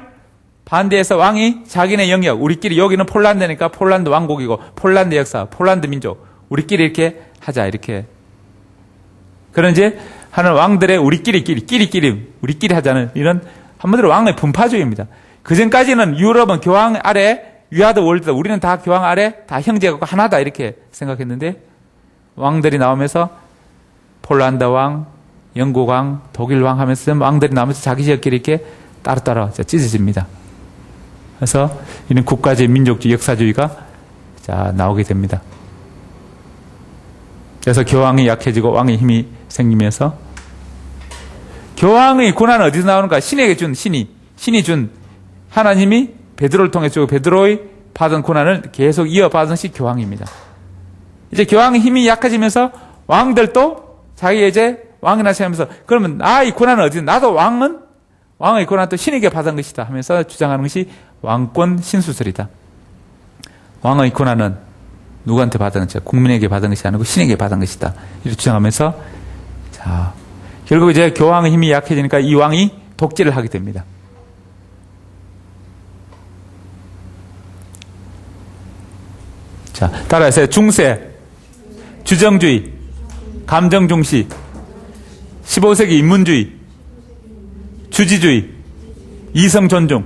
반대해서 왕이 자기네 영역, 우리끼리 여기는 폴란드니까 폴란드 왕국이고, 폴란드 역사, 폴란드 민족, 우리끼리 이렇게 하자. 이렇게. 그런 하는 왕들의 우리끼리 하자는 이런 한마디로 왕의 분파주의입니다. 그 전까지는 유럽은 교황 아래 위아더 월드, 우리는 다 교황 아래 다 형제가 하나다 이렇게 생각했는데 왕들이 나오면서 폴란드 왕, 영국 왕, 독일 왕 하면서 왕들이 나오면서 자기 지역끼리 이렇게 따로따로 찢어집니다. 그래서 이런 국가주의, 민족주의, 역사주의가 나오게 됩니다. 그래서 교황이 약해지고 왕의 힘이 생기면서 교황의 권한은 어디서 나오는가? 신에게 준 신이 준 하나님이 베드로를 통해 주고 베드로의 받은 권한을 계속 이어받은 것이 교황입니다. 이제 교황의 힘이 약해지면서 왕들도 자기 이제 왕이나 생각하면서 그러면 나의 권한은 어디서? 나도 왕의 권한도 신에게 받은 것이다 하면서 주장하는 것이 왕권 신수설이다. 왕의 권한은 누구한테 받은 것이다? 국민에게 받은 것이 아니고 신에게 받은 것이다. 이렇게 주장하면서 결국 이제 교황의 힘이 약해지니까 이 왕이 독재를 하게 됩니다. 따라서 중세, 주정주의, 감정중시, 15세기 인문주의, 주지주의, 이성존중.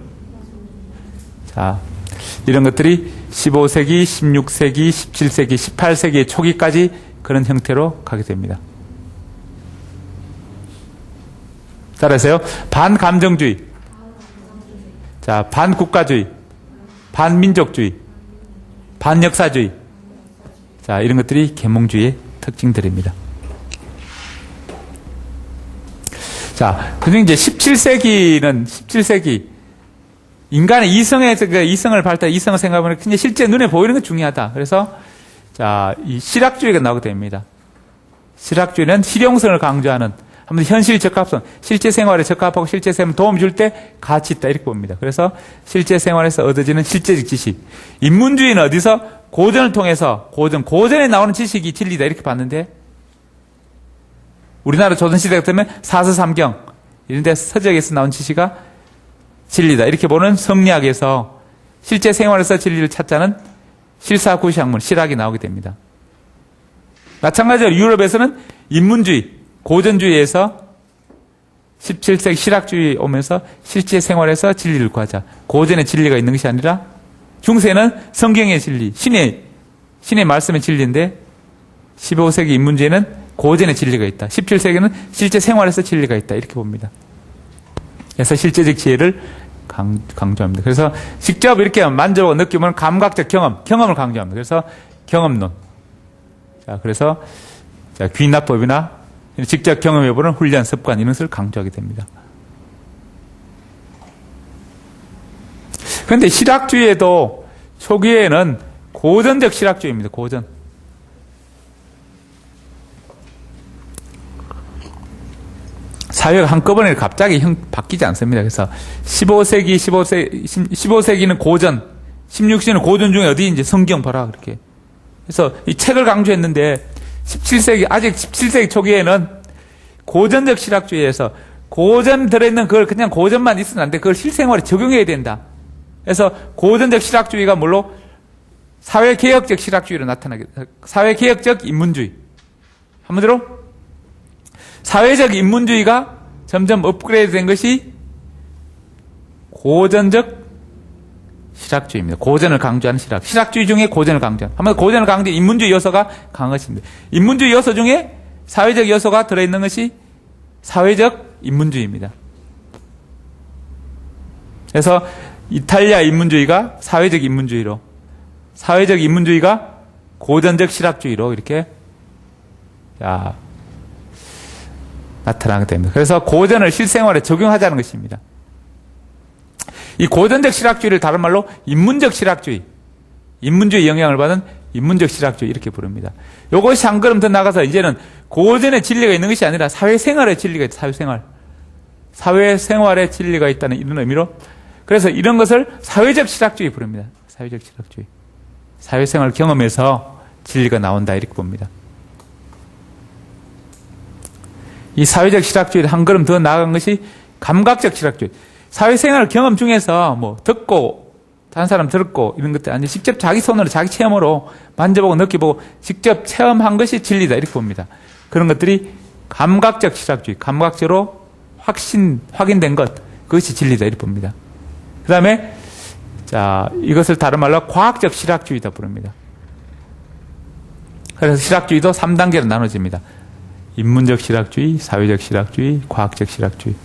이런 것들이 15세기, 16세기, 17세기, 18세기 초기까지 그런 형태로 가게 됩니다. 따라서요, 반감정주의, 반국가주의, 반민족주의, 반역사주의. 이런 것들이 계몽주의의 특징들입니다. 그중 이제 17세기, 인간의 이성을 생각하면 근데 실제 눈에 보이는 건 중요하다. 그래서, 이 실학주의가 나오게 됩니다. 실학주의는 실용성을 강조하는, 한번 현실 적합성, 실제 생활에 적합하고 실제 생활에 도움 줄 때 가치 있다. 이렇게 봅니다. 그래서 실제 생활에서 얻어지는 실제적 지식. 인문주의는 어디서? 고전을 통해서, 고전에 나오는 지식이 진리다. 이렇게 봤는데, 우리나라 조선시대 같으면 사서삼경, 이런 데 서적에서 나온 지식이 진리다. 이렇게 보는 성리학에서 실제 생활에서 진리를 찾자는 실사구시학문, 실학이 나오게 됩니다. 마찬가지로 유럽에서는 인문주의, 고전주의에서 17세기 실학주의 오면서 실제 생활에서 진리를 구하자. 고전의 진리가 있는 것이 아니라 중세는 성경의 진리, 신의 말씀의 진리인데 15세기 인문주의는 고전의 진리가 있다. 17세기는 실제 생활에서 진리가 있다. 이렇게 봅니다. 그래서 실제적 지혜를 강조합니다. 그래서 직접 이렇게 만져보고 느끼면 감각적 경험을 강조합니다. 그래서 경험론. 그래서 귀납법이나 직접 경험해보는 훈련, 습관 이런 것을 강조하게 됩니다. 그런데 실학주의에도 초기에는 고전적 실학주의입니다. 고전. 사회가 한꺼번에 갑자기 바뀌지 않습니다. 그래서 15세기는 고전, 16세기는 고전 중에 어디 이제 성경 봐라 그렇게. 그래서 이 책을 강조했는데 17세기 초기에는 고전적 실학주의에서 고전 들어있는 그걸 그냥 고전만 있으면 안 돼. 그걸 실생활에 적용해야 된다. 그래서 고전적 실학주의가 물론 사회개혁적 실학주의로 나타나게, 사회개혁적 인문주의. 한마디로 사회적 인문주의가 점점 업그레이드 된 것이 고전적 실학주의입니다. 고전을 강조하는 실학주의 중에 고전을 강조하는. 한마디로 고전을 강조하는 인문주의 요소가 강한 것입니다. 인문주의 요소 중에 사회적 요소가 들어있는 것이 사회적 인문주의입니다. 그래서 이탈리아 인문주의가 사회적 인문주의로, 사회적 인문주의가 고전적 실학주의로 이렇게 나타나게 됩니다. 그래서 고전을 실생활에 적용하자는 것입니다. 이 고전적 실학주의를 다른 말로 인문적 실학주의, 인문주의 영향을 받은 인문적 실학주의 이렇게 부릅니다. 이것이 한 걸음 더 나가서 이제는 고전의 진리가 있는 것이 아니라 사회생활의 진리가 있다. 사회생활의 진리가 있다는 이런 의미로, 그래서 이런 것을 사회적 실학주의 부릅니다. 사회적 실학주의. 사회생활 경험에서 진리가 나온다 이렇게 봅니다. 이 사회적 실학주의를 한 걸음 더 나아간 것이 감각적 실학주의. 사회생활 경험 중에서 뭐 듣고 다른 사람 들었고 이런 것들 아니 직접 자기 손으로 자기 체험으로 만져보고 느껴보고 직접 체험한 것이 진리다 이렇게 봅니다. 그런 것들이 감각적 실학주의, 감각적으로 확인된 것, 그것이 진리다 이렇게 봅니다. 그 다음에, 자, 이것을 다른 말로 과학적 실학주의다 부릅니다. 그래서 실학주의도 3단계로 나눠집니다. 인문적 실학주의, 사회적 실학주의, 과학적 실학주의.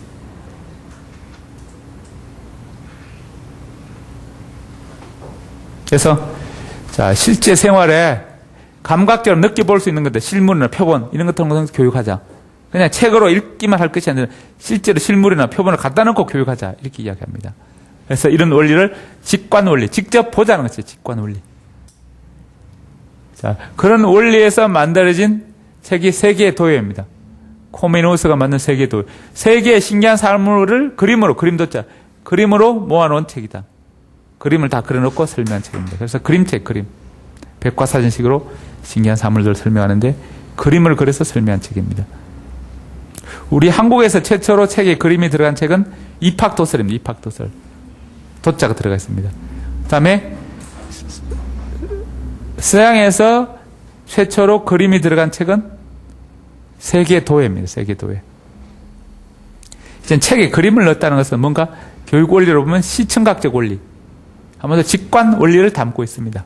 그래서, 자, 실제 생활에 감각적으로 느껴볼 수 있는 것들, 실물이나 표본, 이런 것들을 통해서 교육하자. 그냥 책으로 읽기만 할 것이 아니라 실제로 실물이나 표본을 갖다 놓고 교육하자. 이렇게 이야기합니다. 그래서 이런 원리를 직관 원리, 직접 보자는 것이죠. 직관 원리. 자, 그런 원리에서 만들어진 책이 세계의 도예입니다. 코미누스가 만든 세계의 도예. 세계의 신기한 사물을 그림으로, 그림도자, 그림으로 모아놓은 책이다. 그림을 다 그려놓고 설명한 책입니다. 그래서 그림책, 그림. 백과사전식으로 신기한 사물들을 설명하는데 그림을 그려서 설명한 책입니다. 우리 한국에서 최초로 책에 그림이 들어간 책은 입학도설입니다. 입학도설. 도자가 들어가 있습니다. 그 다음에 서양에서 최초로 그림이 들어간 책은 세계도예입니다. 세계도예. 이제 책에 그림을 넣었다는 것은 뭔가 교육 원리로 보면 시청각적 원리, 아무래도 직관 원리를 담고 있습니다.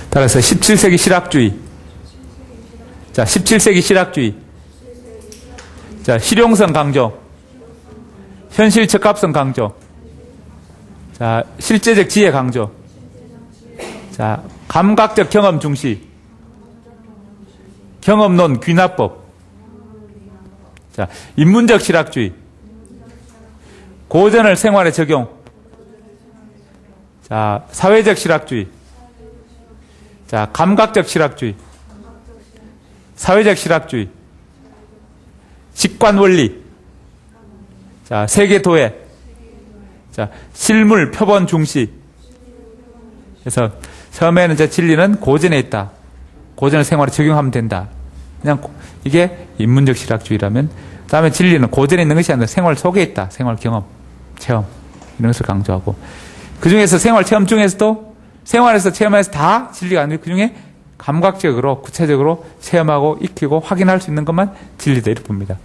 따라서 17세기 실학주의. 자, 17세기 실학주의. 자, 실용성 강조. 현실 적합성 강조. 자, 실제적 지혜 강조. 자, 감각적 경험 중시. 경험론 귀납법. 자, 인문적 실학주의. 고전을 생활에 적용. 자, 사회적 실학주의. 자, 감각적 실학주의. 사회적 실학주의. 직관 원리. 자, 세계도예. 자, 실물 표본 중시. 그래서 처음에는 이제 진리는 고전에 있다. 고전을 생활에 적용하면 된다. 그냥 이게 인문적 실학주의라면, 다음에 진리는 고전에 있는 것이 아니라 생활 속에 있다. 생활 경험, 체험 이런 것을 강조하고, 그 중에서 생활 체험 중에서도 생활에서 체험해서 다 진리가 아니고 그 중에 감각적으로 구체적으로 체험하고 익히고 확인할 수 있는 것만 진리다 이렇게 봅니다.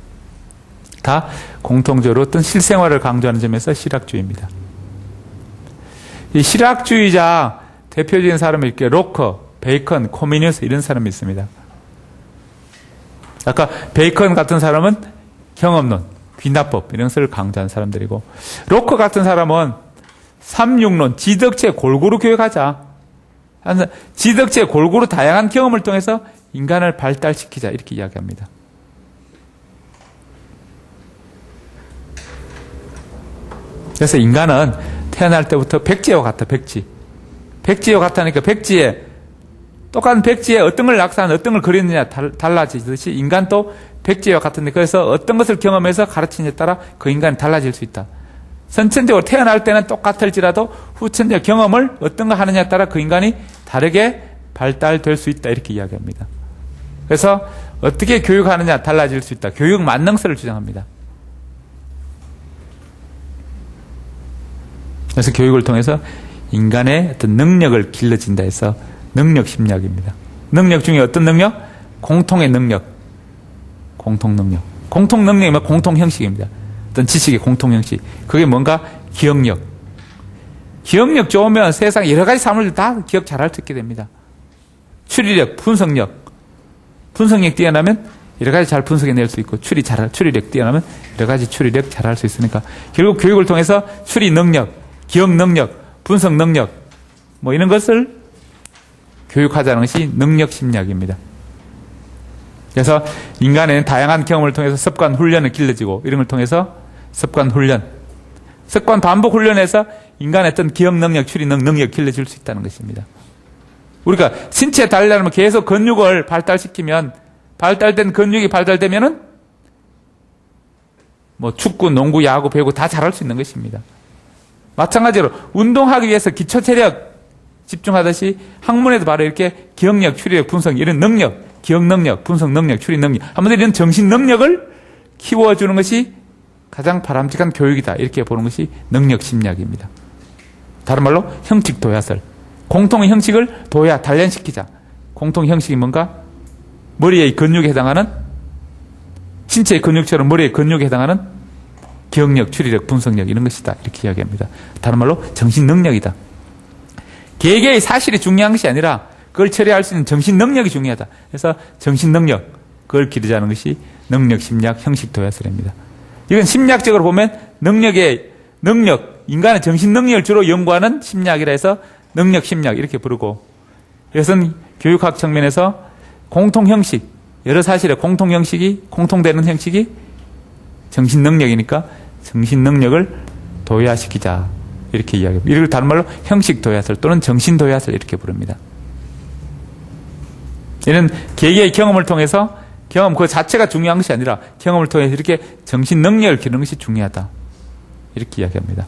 다 공통적으로 어떤 실생활을 강조하는 점에서 실학주의입니다. 이 실학주의자 대표적인 사람이 이렇게 로커, 베이컨, 코미뉴스 이런 사람이 있습니다. 아까 베이컨 같은 사람은 경험론, 귀납법 이런 것을 강조하는 사람들이고, 로커 같은 사람은 삼육론, 지덕체 골고루 교육하자. 지덕체 골고루 다양한 경험을 통해서 인간을 발달시키자 이렇게 이야기합니다. 그래서 인간은 태어날 때부터 백지와 같아. 백지와 같다니까 백지에 똑같은 백지에 어떤 걸 낙서하는 어떤 걸 그리느냐 달라지듯이 인간도 백지와 같은데, 그래서 어떤 것을 경험해서 가르치느냐에 따라 그 인간이 달라질 수 있다. 선천적으로 태어날 때는 똑같을지라도 후천적 경험을 어떤 거 하느냐에 따라 그 인간이 다르게 발달될 수 있다 이렇게 이야기합니다. 그래서 어떻게 교육하느냐 달라질 수 있다. 교육 만능설을 주장합니다. 그래서 교육을 통해서 인간의 어떤 능력을 길러진다 해서 능력 심리학입니다. 능력 중에 어떤 능력? 공통의 능력. 공통 능력. 공통 능력이면 공통 형식입니다. 어떤 지식의 공통 형식. 그게 뭔가 기억력. 기억력 좋으면 세상 여러 가지 사물들 다 기억 잘할 수 있게 됩니다. 추리력, 분석력. 분석력 뛰어나면 여러 가지 잘 분석해낼 수 있고, 추리력 뛰어나면 여러 가지 추리력 잘할 수 있으니까 결국 교육을 통해서 추리 능력, 기억 능력, 분석 능력 뭐 이런 것을 교육하자는 것이 능력 심리학입니다. 그래서 인간은 다양한 경험을 통해서 습관 훈련을 길러지고, 이런 걸 통해서 습관 훈련, 습관 반복 훈련에서 인간의 어떤 기억 능력, 추리 능력 길러질 수 있다는 것입니다. 우리가 신체 단련하면 계속 근육을 발달시키면, 발달된 근육이 발달되면은 뭐 축구, 농구, 야구, 배구 다 잘할 수 있는 것입니다. 마찬가지로 운동하기 위해서 기초 체력 집중하듯이 학문에도 바로 이렇게 기억력, 추리력, 분석 이런 능력, 기억 능력, 분석 능력, 추리 능력, 한마디로 이런 정신 능력을 키워주는 것이 가장 바람직한 교육이다 이렇게 보는 것이 능력 심리학입니다. 다른 말로 형식 도야설, 공통의 형식을 단련시키자. 공통 형식이 뭔가? 머리의 근육에 해당하는, 신체의 근육처럼 머리의 근육에 해당하는 기억력, 추리력, 분석력 이런 것이다. 이렇게 이야기합니다. 다른 말로 정신 능력이다. 개개의 사실이 중요한 것이 아니라 그걸 처리할 수 있는 정신 능력이 중요하다. 그래서 정신 능력, 그걸 기르자는 것이 능력, 심리학, 형식, 도야설입니다. 이건 심리학적으로 보면 능력의 능력, 인간의 정신 능력을 주로 연구하는 심리학이라 해서 능력, 심리학 이렇게 부르고, 이것은 교육학 측면에서 공통 형식, 여러 사실의 공통 형식이, 공통되는 형식이 정신 능력이니까 정신 능력을 도야시키자. 이렇게 이야기합니다. 이걸 다른 말로 형식 도야설 또는 정신 도야설 이렇게 부릅니다. 이는 개개의 경험을 통해서, 경험 그 자체가 중요한 것이 아니라 경험을 통해서 이렇게 정신 능력을 기르는 것이 중요하다. 이렇게 이야기합니다.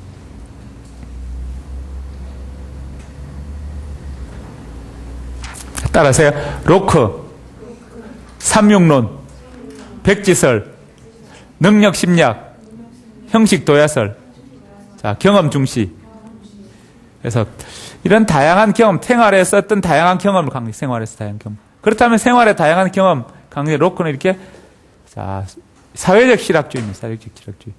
따라서요. 로크, 삼육론, 백지설, 능력 심리학, 형식 도야설, 자, 경험 중시. 그래서 이런 다양한 경험, 생활에서 어떤 다양한 경험을 강조, 생활에서 다양한 경험. 그렇다면 생활의 다양한 경험 강조, 로크는 이렇게, 자, 사회적 실학주의입니다. 사회적 실학주의.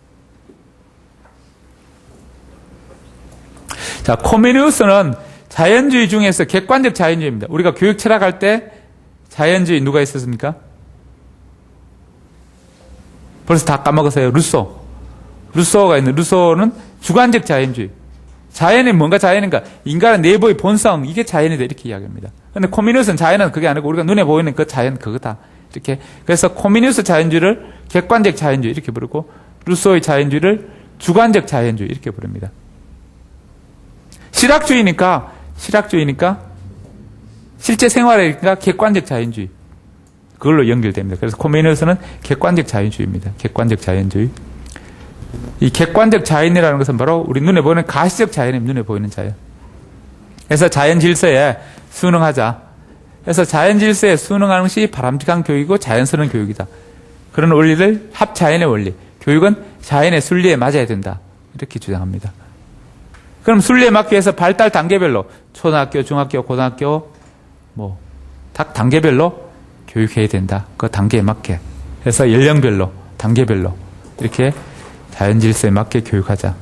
자, 코미니우스는 자연주의 중에서 객관적 자연주의입니다. 우리가 교육 철학할 때 자연주의 누가 있었습니까? 벌써 다 까먹었어요. 루소가 있는, 루소는 주관적 자연주의. 자연이 뭔가 자연인가? 인간의 내부의 본성, 이게 자연이다. 이렇게 이야기합니다. 근데 코미니우스는 자연은 그게 아니고 우리가 눈에 보이는 그 자연 그거다. 이렇게. 그래서 코미니우스 자연주의를 객관적 자연주의 이렇게 부르고, 루소의 자연주의를 주관적 자연주의 이렇게 부릅니다. 실학주의니까 실제 생활이니까 객관적 자연주의. 그걸로 연결됩니다. 그래서 코미니우스는 객관적 자연주의입니다. 객관적 자연주의. 이 객관적 자연이라는 것은 바로 우리 눈에 보이는 가시적 자연입니다. 눈에 보이는 자연. 그래서 자연 질서에 순응하자. 그래서 자연 질서에 순응하는 것이 바람직한 교육이고 자연스러운 교육이다. 그런 원리를 합자연의 원리. 교육은 자연의 순리에 맞아야 된다. 이렇게 주장합니다. 그럼 순리에 맞기 위해서 발달 단계별로 초등학교, 중학교, 고등학교 각 단계별로 교육해야 된다. 그 단계에 맞게. 그래서 연령별로, 단계별로 이렇게 자연 질서에 맞게 교육하자.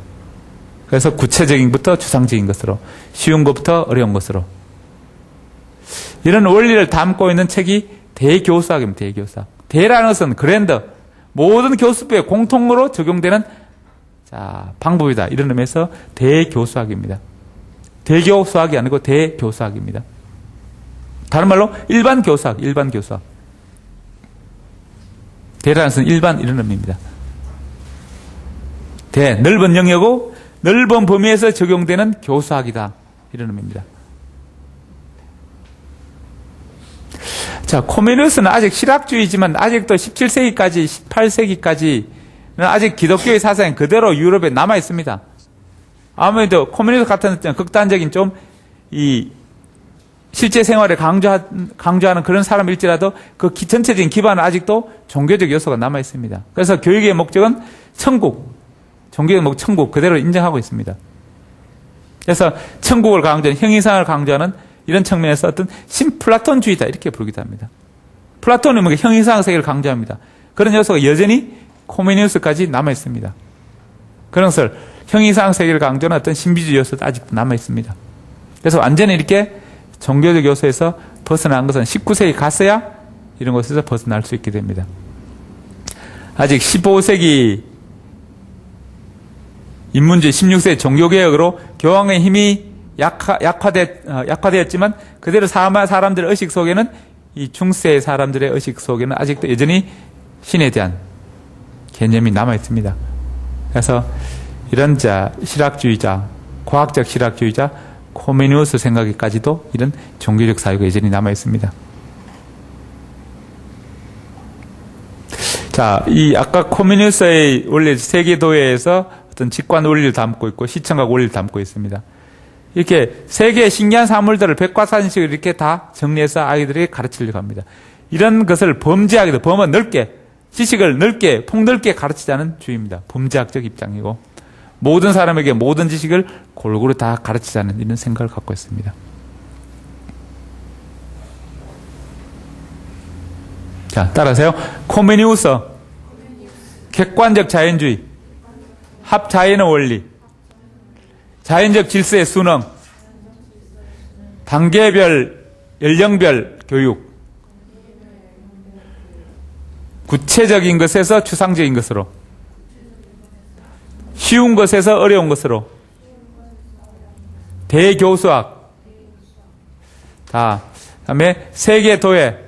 그래서 구체적인 것부터 추상적인 것으로, 쉬운 것부터 어려운 것으로. 이런 원리를 담고 있는 책이 대교수학입니다. 대교수학. 대라는 것은 그랜더, 모든 교수부에 공통으로 적용되는 방법이다. 이런 의미에서 대교수학입니다. 대교수학이 아니고 대교수학입니다. 다른 말로 일반 교수학. 대라는 것은 일반 이런 의미입니다. 대, 넓은 영역이고 넓은 범위에서 적용되는 교수학이다. 이런 의미입니다. 자, 코미니우스는 아직 실학주의지만 아직도 17세기까지, 18세기까지는 아직 기독교의 사상이 그대로 유럽에 남아 있습니다. 아무래도 코미니우스 같은 극단적인 좀 실제 생활에 강조하는 그런 사람일지라도 그 전체적인 기반은 아직도 종교적 요소가 남아 있습니다. 그래서 교육의 목적은 종교의 목적 천국 그대로 인정하고 있습니다. 그래서 천국을 강조하는, 형이상을 강조하는 이런 측면에서 어떤 신플라톤주의다 이렇게 부르기도 합니다. 플라톤은 형이상 세계를 강조합니다. 그런 요소가 여전히 코미니우스까지 남아 있습니다. 그런 것을 형이상 세계를 강조하는 어떤 신비주의 요소도 아직도 남아 있습니다. 그래서 완전히 이렇게 종교적 요소에서 벗어난 것은 19세기 갔어야 이런 것에서 벗어날 수 있게 됩니다. 아직 15세기 인문주의 16세기 종교개혁으로 교황의 힘이 약화되었지만 그대로 사람들의 의식 속에는 이 중세 사람들의 의식 속에는 아직도 여전히 신에 대한 개념이 남아 있습니다. 그래서 이런 실학주의자, 과학적 실학주의자, 코미니우스 생각에까지도 이런 종교적 사유가 여전히 남아 있습니다. 자, 이 아까 코미니우스의 원래 세계도회에서 어떤 직관 원리를 담고 있고 시청각 원리를 담고 있습니다. 이렇게 세계의 신기한 사물들을 백과사전식으로 이렇게 다 정리해서 아이들에게 가르치려고 합니다. 이런 것을 범죄학이다. 범은 넓게, 지식을 넓게, 폭넓게 가르치자는 주의입니다. 범죄학적 입장이고 모든 사람에게 모든 지식을 골고루 다 가르치자는 이런 생각을 갖고 있습니다. 자, 따라하세요. 코메니우서. 객관적 자연주의. 합자연의 원리. 자연적 질서의 순응. 단계별, 연령별 교육. 구체적인 것에서 추상적인 것으로. 쉬운 것에서 어려운 것으로. 대교수학. 자, 다음에 세계도회.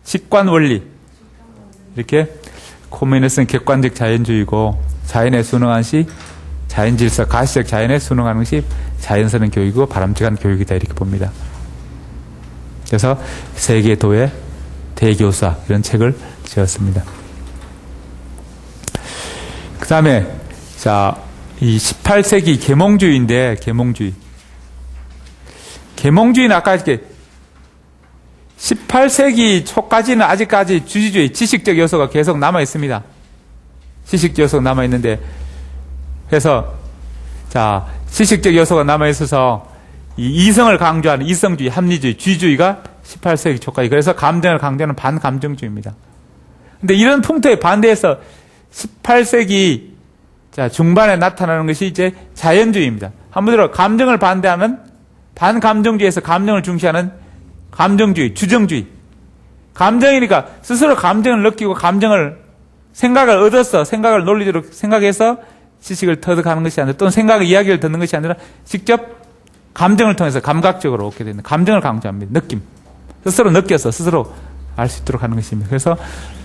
직관원리. 이렇게 코메니우스는 객관적 자연주의고 자연에 순응한 시 자연질서, 가시적 자연에 순응하는 것이 자연스러운 교육이고 바람직한 교육이다 이렇게 봅니다. 그래서 세계도회, 대교수학 이런 책을 지었습니다. 그 다음에 자, 이 18세기 계몽주의인데 계몽주의는 아까 이렇게 18세기 초까지는 아직까지 주지주의, 지식적 요소가 계속 남아 있습니다. 지식적 요소가 남아 있는데, 그래서 자, 지식적 요소가 남아 있어서 이 이성을 강조하는 이성주의, 합리주의, 주의주의가 18세기 초까지, 그래서 감정을 강조하는 반감정주의입니다. 근데 이런 풍토에 반대해서 18세기 자, 중반에 나타나는 것이 이제 자연주의입니다. 한마디로 감정을 반대하는 반감정주의에서 감정을 중시하는 감정주의, 주정주의. 감정이니까 스스로 감정을 느끼고 생각을 얻어서 생각을 논리적으로 생각해서 지식을 터득하는 것이 아니라 또는 생각의 이야기를 듣는 것이 아니라 직접 감정을 통해서 감각적으로 얻게 되는 감정을 강조합니다. 느낌. 스스로 느껴서 스스로 알 수 있도록 하는 것입니다. 그래서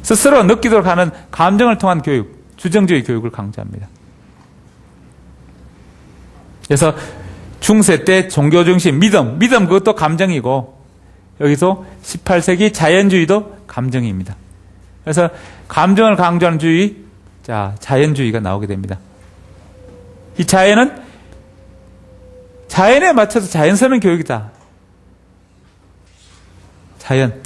스스로 느끼도록 하는 감정을 통한 교육, 주정주의 교육을 강조합니다. 그래서 중세 때 종교 중심, 믿음 그것도 감정이고 여기서 18세기 자연주의도 감정입니다. 그래서 감정을 강조하는 주의, 자, 자연주의가 나오게 됩니다. 이 자연은 자연에 맞춰서 자연스러운 교육이다. 자연.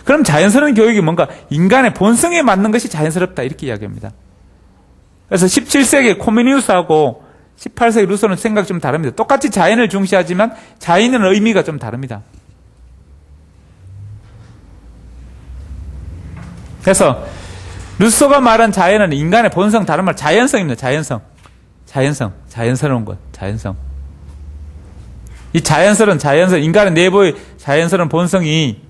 그럼 자연스러운 교육이 뭔가 인간의 본성에 맞는 것이 자연스럽다 이렇게 이야기합니다. 그래서 17세기 코메니우스하고 18세기 루소는 생각이 좀 다릅니다. 똑같이 자연을 중시하지만 자연의 의미가 좀 다릅니다. 그래서 루소가 말한 자연은 인간의 본성, 다른 말 자연성입니다. 자연스러운 것, 자연성. 이 자연스러운 인간의 내부의 자연스러운 본성이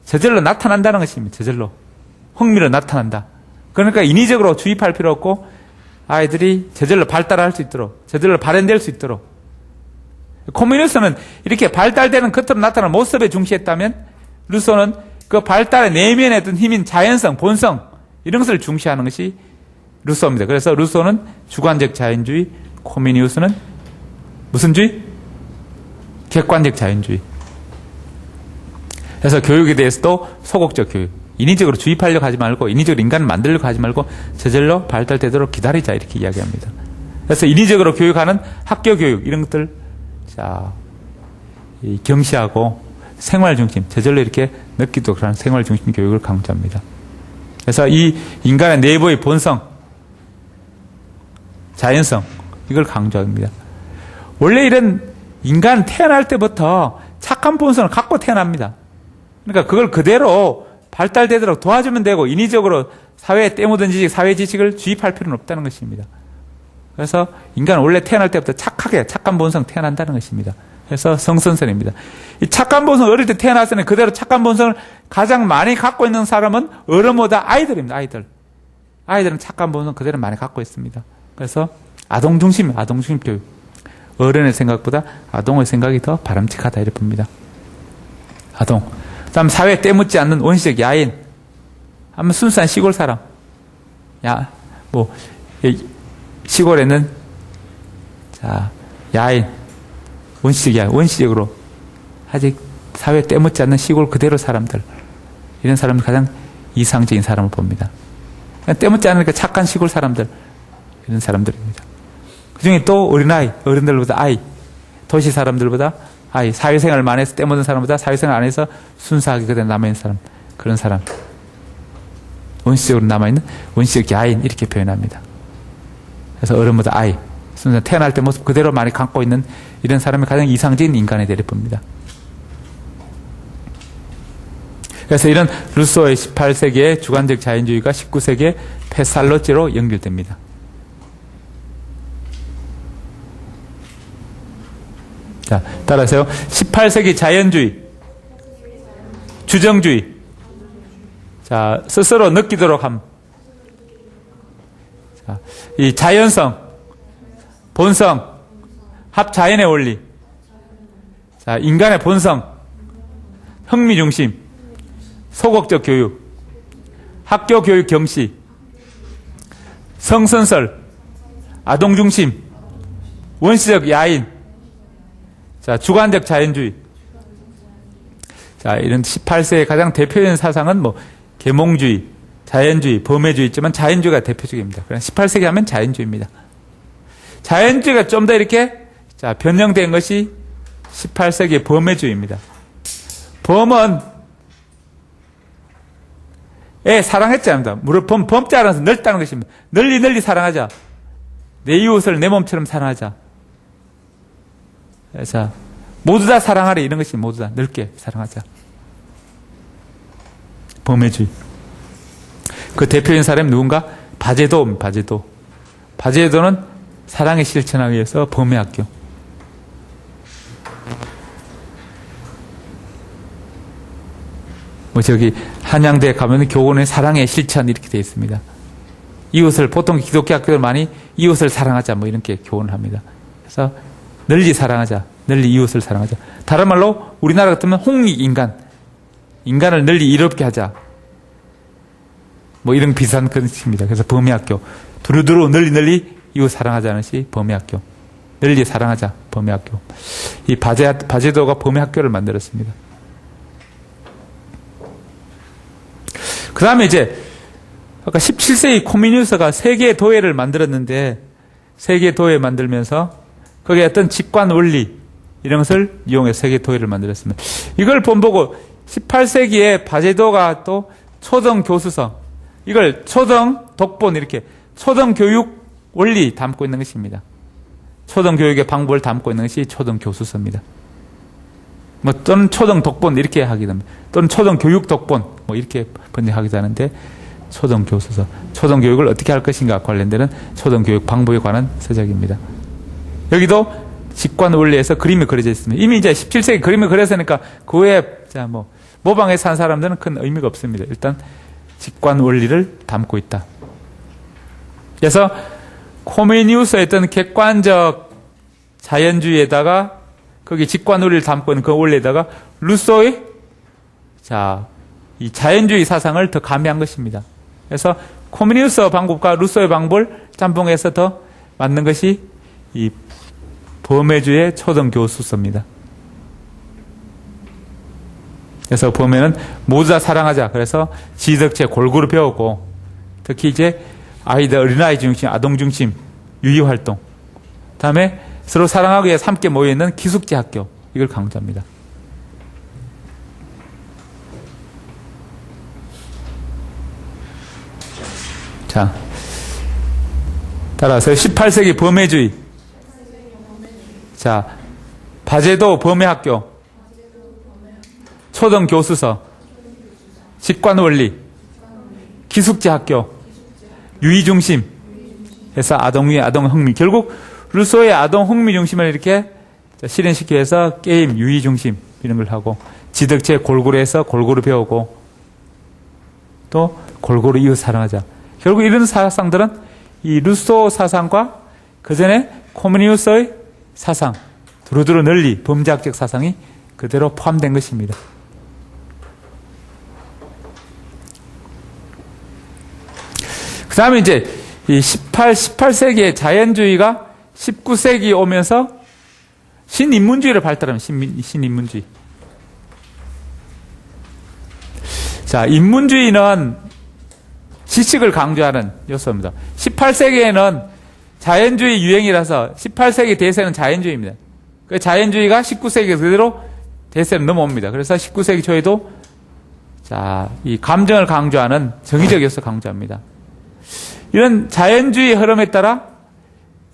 저절로 나타난다는 것입니다. 저절로 흥미로 나타난다. 그러니까 인위적으로 주입할 필요 없고 아이들이 저절로 발달할 수 있도록, 저절로 발현될 수 있도록. 코메니우스는 이렇게 발달되는 겉으로 나타나는 모습에 중시했다면 루소는 그 발달의 내면에 어떤 힘인 자연성, 본성 이런 것을 중시하는 것이 루소입니다. 그래서 루소는 주관적 자연주의, 코메니우스는 무슨 주의? 객관적 자연주의. 그래서 교육에 대해서도 소극적 교육. 인위적으로 주입하려고 하지 말고 인위적으로 인간을 만들려고 하지 말고 저절로 발달되도록 기다리자 이렇게 이야기합니다. 그래서 인위적으로 교육하는 학교 교육 이런 것들 자, 경시하고 생활 중심, 저절로 이렇게 느끼도록 하는 생활 중심 교육을 강조합니다. 그래서 이 인간의 내부의 본성, 자연성 이걸 강조합니다. 원래 이런 인간 태어날 때부터 착한 본성을 갖고 태어납니다. 그러니까 그걸 그대로 발달되도록 도와주면 되고 인위적으로 사회에 때묻은 지식, 사회 지식을 주입할 필요는 없다는 것입니다. 그래서 인간은 원래 태어날 때부터 착한 본성 태어난다는 것입니다. 그래서 성선설입니다. 이 착한 본성 어릴 때 태어났을 때 그대로 착한 본성을 가장 많이 갖고 있는 사람은 어른보다 아이들입니다. 아이들은 착한 본성 그대로 많이 갖고 있습니다. 그래서 아동 중심 교육. 어른의 생각보다 아동의 생각이 더 바람직하다 이렇게 봅니다. 아동. 그다음 사회에 때묻지 않는 원시적 야인. 한번 순수한 시골 사람. 시골에는 자, 야인. 원시적 야인. 원시적으로 아직 사회에 때묻지 않는 시골 그대로 사람들. 이런 사람들 가장 이상적인 사람을 봅니다. 때묻지 않으니까 착한 시골 사람들. 이런 사람들입니다. 그 중에 또 어른들보다 아이. 도시 사람들보다 아이, 사회생활을 많이 해서 때묻은 사람보다 사회생활 안 해서 순수하게 그대로 남아있는 사람, 그런 사람. 원시적으로 남아있는 원시적 야인, 이렇게 표현합니다. 그래서 어른보다 아이, 순수 태어날 때 모습 그대로 많이 갖고 있는 이런 사람이 가장 이상적인 인간의 대립입니다. 그래서 이런 루소의 18세기의 주관적 자연주의가 19세기의 페살로제로 연결됩니다. 자, 따라서요. 18세기 자연주의, 주정주의. 자, 스스로 느끼도록 함. 자, 이 자연성, 본성, 합자연의 원리. 자, 인간의 본성, 흥미중심, 소극적 교육, 학교 교육 경시, 성선설, 아동중심, 원시적 야인, 자, 주관적 자연주의. 자, 이런 18세의 가장 대표적인 사상은 뭐, 계몽주의, 자연주의, 범회주의 있지만 자연주의가 대표적입니다. 그러나 18세기 하면 자연주의입니다. 자연주의가 좀 더 이렇게, 자, 변형된 것이 18세기의 범회주의입니다. 범은, 사랑했지 않습니다. 무릇 범자라서 넓다는 것입니다. 널리 사랑하자. 내 이웃을 내 몸처럼 사랑하자. 자, 모두 다 사랑하래. 이런 것이 모두 다 넓게 사랑하자. 범회주의. 그 대표적인 사람이 누군가? 바제도는 사랑의 실천하기 위해서 범회학교. 뭐 저기 한양대 가면 교훈에 사랑의 실천 이렇게 되어 있습니다. 이웃을 보통 기독교 학교들 많이 이웃을 사랑하자 뭐 이렇게 교훈을 합니다. 그래서 널리 사랑하자, 널리 이웃을 사랑하자. 다른 말로 우리나라 같으면 홍익 인간을 널리 이롭게 하자. 뭐 이런 비슷한 것입니다. 그래서 범회학교 두루두루 널리 이웃 사랑하자는 것이 범회학교. 널리 사랑하자 범회학교. 이 바제도가 범회학교를 만들었습니다. 그 다음에 이제, 아까 17세기 코미뉴스가 세계 도회를 만들었는데, 세계 도회 만들면서, 거기에 어떤 직관 원리, 이런 것을 이용해서 세계 도회를 만들었습니다. 이걸 본보고, 18세기에 바제도가 또 초등 교수서, 이걸 초등 독본, 이렇게, 초등 교육 원리 담고 있는 것입니다. 초등 교육의 방법을 담고 있는 것이 초등 교수서입니다. 뭐 또는 초등 독본 이렇게 하게 됩니다. 또는 초등 교육 독본 뭐 이렇게 번역하기도 하는데 초등 교수서, 초등 교육을 어떻게 할 것인가 관련되는 초등 교육 방법에 관한 서적입니다. 여기도 직관 원리에서 그림이 그려져 있습니다. 이미 이제 17세기 그림이 그려서니까 그 외에 뭐 모방해서 한 사람들은 큰 의미가 없습니다. 일단 직관 원리를 담고 있다. 그래서 코미니우스의 어떤 객관적 자연주의에다가 거기 직관 원리를 담고 있는 그 원리에다가 루소의 이 자연주의 사상을 더 가미한 것입니다. 그래서 코미니우스 방법과 루소의 방법을 짬뽕해서 더 맞는 것이 이 범회주의 초등 교수서입니다. 그래서 범회는 모두 다 사랑하자. 그래서 지덕체 골고루 배웠고 특히 이제 아이들 어린아이 중심, 아동 중심, 유희활동. 다음에 서로 사랑하기 위해서 함께 모여있는 기숙제 학교. 이걸 강조합니다. 자, 따라서 18세기 범회주의. 자, 바제도 범회학교. 초등 교수서. 직관원리. 기숙제 학교. 유의중심. 해서 아동유의 아동흥미. 결국 루소의 아동흥미 중심을 이렇게 실현시키기 위해서 게임, 유의중심 이런 걸 하고 지덕체 골고루 해서 골고루 배우고 또 골고루 이웃 사랑하자. 결국 이런 사상들은 이 루소 사상과 그 전에 코미니우스의 사상, 두루두루 널리 범죄학적 사상이 그대로 포함된 것입니다. 그 다음에 이제 이 18세기의 자연주의가 19세기 오면서 신인문주의를 발달합니다. 신인문주의. 자, 인문주의는 지식을 강조하는 요소입니다. 18세기에는 자연주의 유행이라서 18세기 대세는 자연주의입니다. 그 자연주의가 19세기 그대로 대세로 넘어옵니다. 그래서 19세기 초에도 이 감정을 강조하는 정의적 요소 강조합니다. 이런 자연주의 흐름에 따라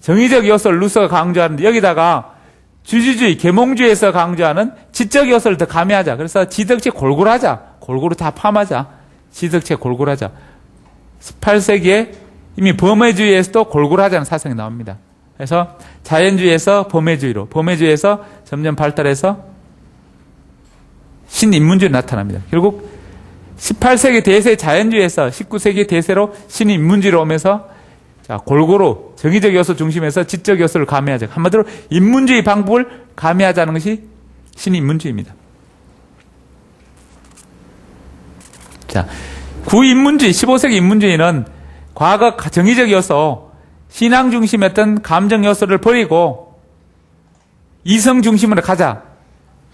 정의적 요소를 루소가 강조하는데 여기다가 주주주의, 계몽주의에서 강조하는 지적 요소를 더 가미하자. 그래서 지덕체 골고루 하자. 골고루 다 파하자. 지덕체 골고루 하자. 18세기에 이미 범회주의에서도 골고루 하자는 사상이 나옵니다. 그래서 자연주의에서 범회주의로, 범회주의에서 점점 발달해서 신인문주의로 나타납니다. 결국 18세기 대세 자연주의에서 19세기 대세로 신인문주의로 오면서 자, 골고루 정의적 요소 중심에서 지적 요소를 가미하자. 한마디로 인문주의 방법을 가미하자는 것이 신인문주의입니다. 자, 구인문주의, 15세기 인문주의는 과거 정의적 요소, 신앙 중심이었던 감정 요소를 버리고 이성 중심으로 가자.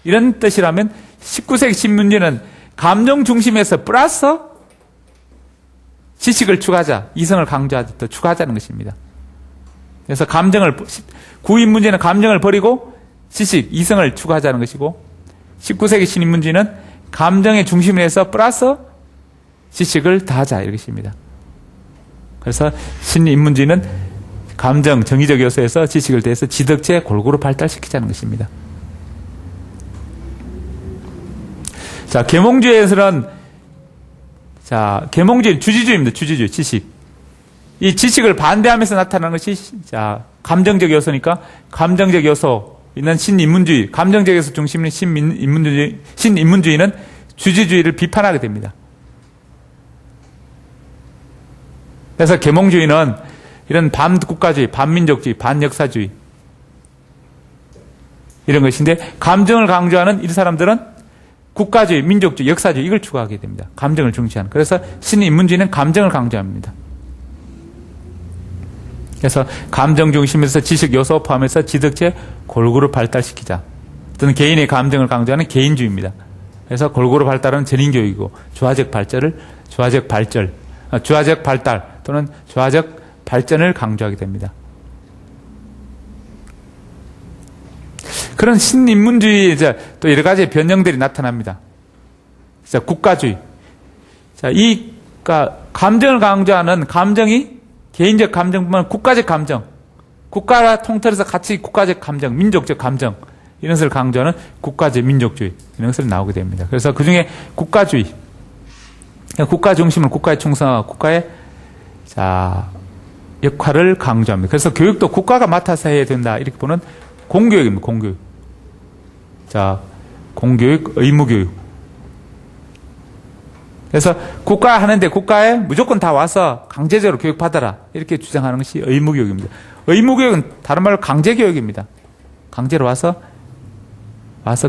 이런 뜻이라면 19세기 신문주의는 감정 중심에서 플러스 지식을 추가하자, 이성을 강조하자, 또 추가하자는 것입니다. 그래서 구인문주의는 감정을 버리고 지식, 이성을 추가하자는 것이고 19세기 신인문주의는 감정의 중심을 해서 플러스 지식을 다하자 이것입니다. 그래서 신인문주의는 감정, 정의적 요소에서 지식을 대해서 지덕체 골고루 발달시키자는 것입니다. 자, 계몽주의에서는 자, 계몽주의 주지주의입니다. 주지주의, 지식. 이 지식을 반대하면서 나타나는 것이 자, 감정적 요소니까 감정적 요소 있는 신인문주의, 감정적 요소 중심인 신인문주의는 주지주의를 비판하게 됩니다. 그래서 계몽주의는 이런 반국가주의, 반민족주의, 반역사주의 이런 것인데 감정을 강조하는 이 사람들은 국가주의, 민족주의, 역사주의 이걸 추구하게 됩니다. 감정을 중시하는. 그래서 신인문주의는 감정을 강조합니다. 그래서 감정 중심에서 지식 요소 포함해서 지덕체 골고루 발달시키자. 또는 개인의 감정을 강조하는 개인주의입니다. 그래서 골고루 발달하는 전인교육이고 주화적 발달 또는 주화적 발전을 강조하게 됩니다. 그런 신인문주의 이제 또 여러 가지 변형들이 나타납니다. 자, 국가주의. 자, 감정을 강조하는 감정이 개인적 감정뿐만 국가적 감정, 국가라 통틀어서 같이 국가적 감정, 민족적 감정 이런 것을 강조하는 국가적 민족주의 이런 것을 나오게 됩니다. 그래서 그 중에 국가주의, 국가 중심은 국가에 충성하고 국가의 자 역할을 강조합니다. 그래서 교육도 국가가 맡아서 해야 된다 이렇게 보는 공교육입니다. 공교육. 자, 공교육, 의무교육. 그래서 국가 하는데 국가에 무조건 다 와서 강제적으로 교육받아라 이렇게 주장하는 것이 의무교육입니다. 의무교육은 다른 말로 강제교육입니다. 강제로 와서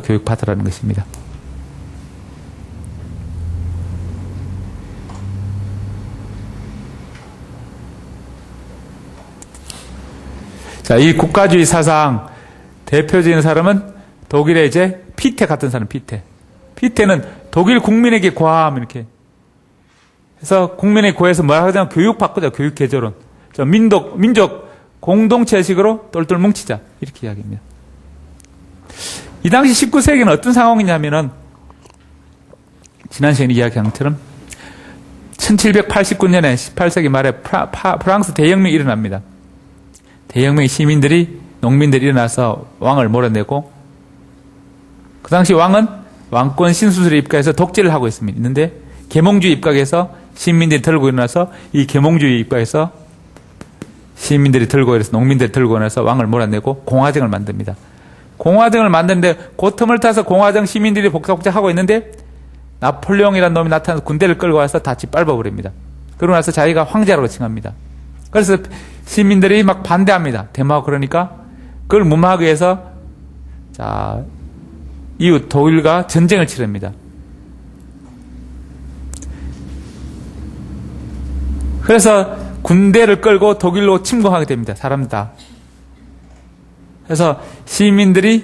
교육받으라는 것입니다. 자, 이 국가주의 사상 대표적인 사람은 독일의 이제 피테 같은 사람, 피테는 독일 국민에게 고함 이렇게 해서 국민에게 고해서 뭐라고 하냐면 교육 바꾸자, 교육 개조론. 민족 공동체식으로 똘똘 뭉치자 이렇게 이야기합니다. 이 당시 19세기는 어떤 상황이냐면은 지난 시간에 이야기한 것처럼 1789년에 18세기 말에 프랑스 대혁명이 일어납니다. 대혁명 시민들이 농민들이 일어나서 왕을 몰아내고 그 당시 왕은 왕권 신수술에 입각해서 독재를 하고 있는데 계몽주의 입각해서 시민들이 들고 일어나서 이 계몽주의 입각해서 시민들이 들고 일어나서 농민들이 들고 일어나서 왕을 몰아내고 공화정을 만듭니다. 공화정을 만드는데 그 틈을 타서 공화정 시민들이 복작복작하고 있는데 나폴레옹이라는 놈이 나타나서 군대를 끌고 와서 다 짓밟아버립니다. 그러고 나서 자기가 황제라고 칭합니다. 그래서 시민들이 막 반대합니다. 데모하고 그러니까 그걸 무마하기 위해서 자 이웃 독일과 전쟁을 치릅니다. 그래서 군대를 끌고 독일로 침공하게 됩니다. 사람들 다. 그래서 시민들이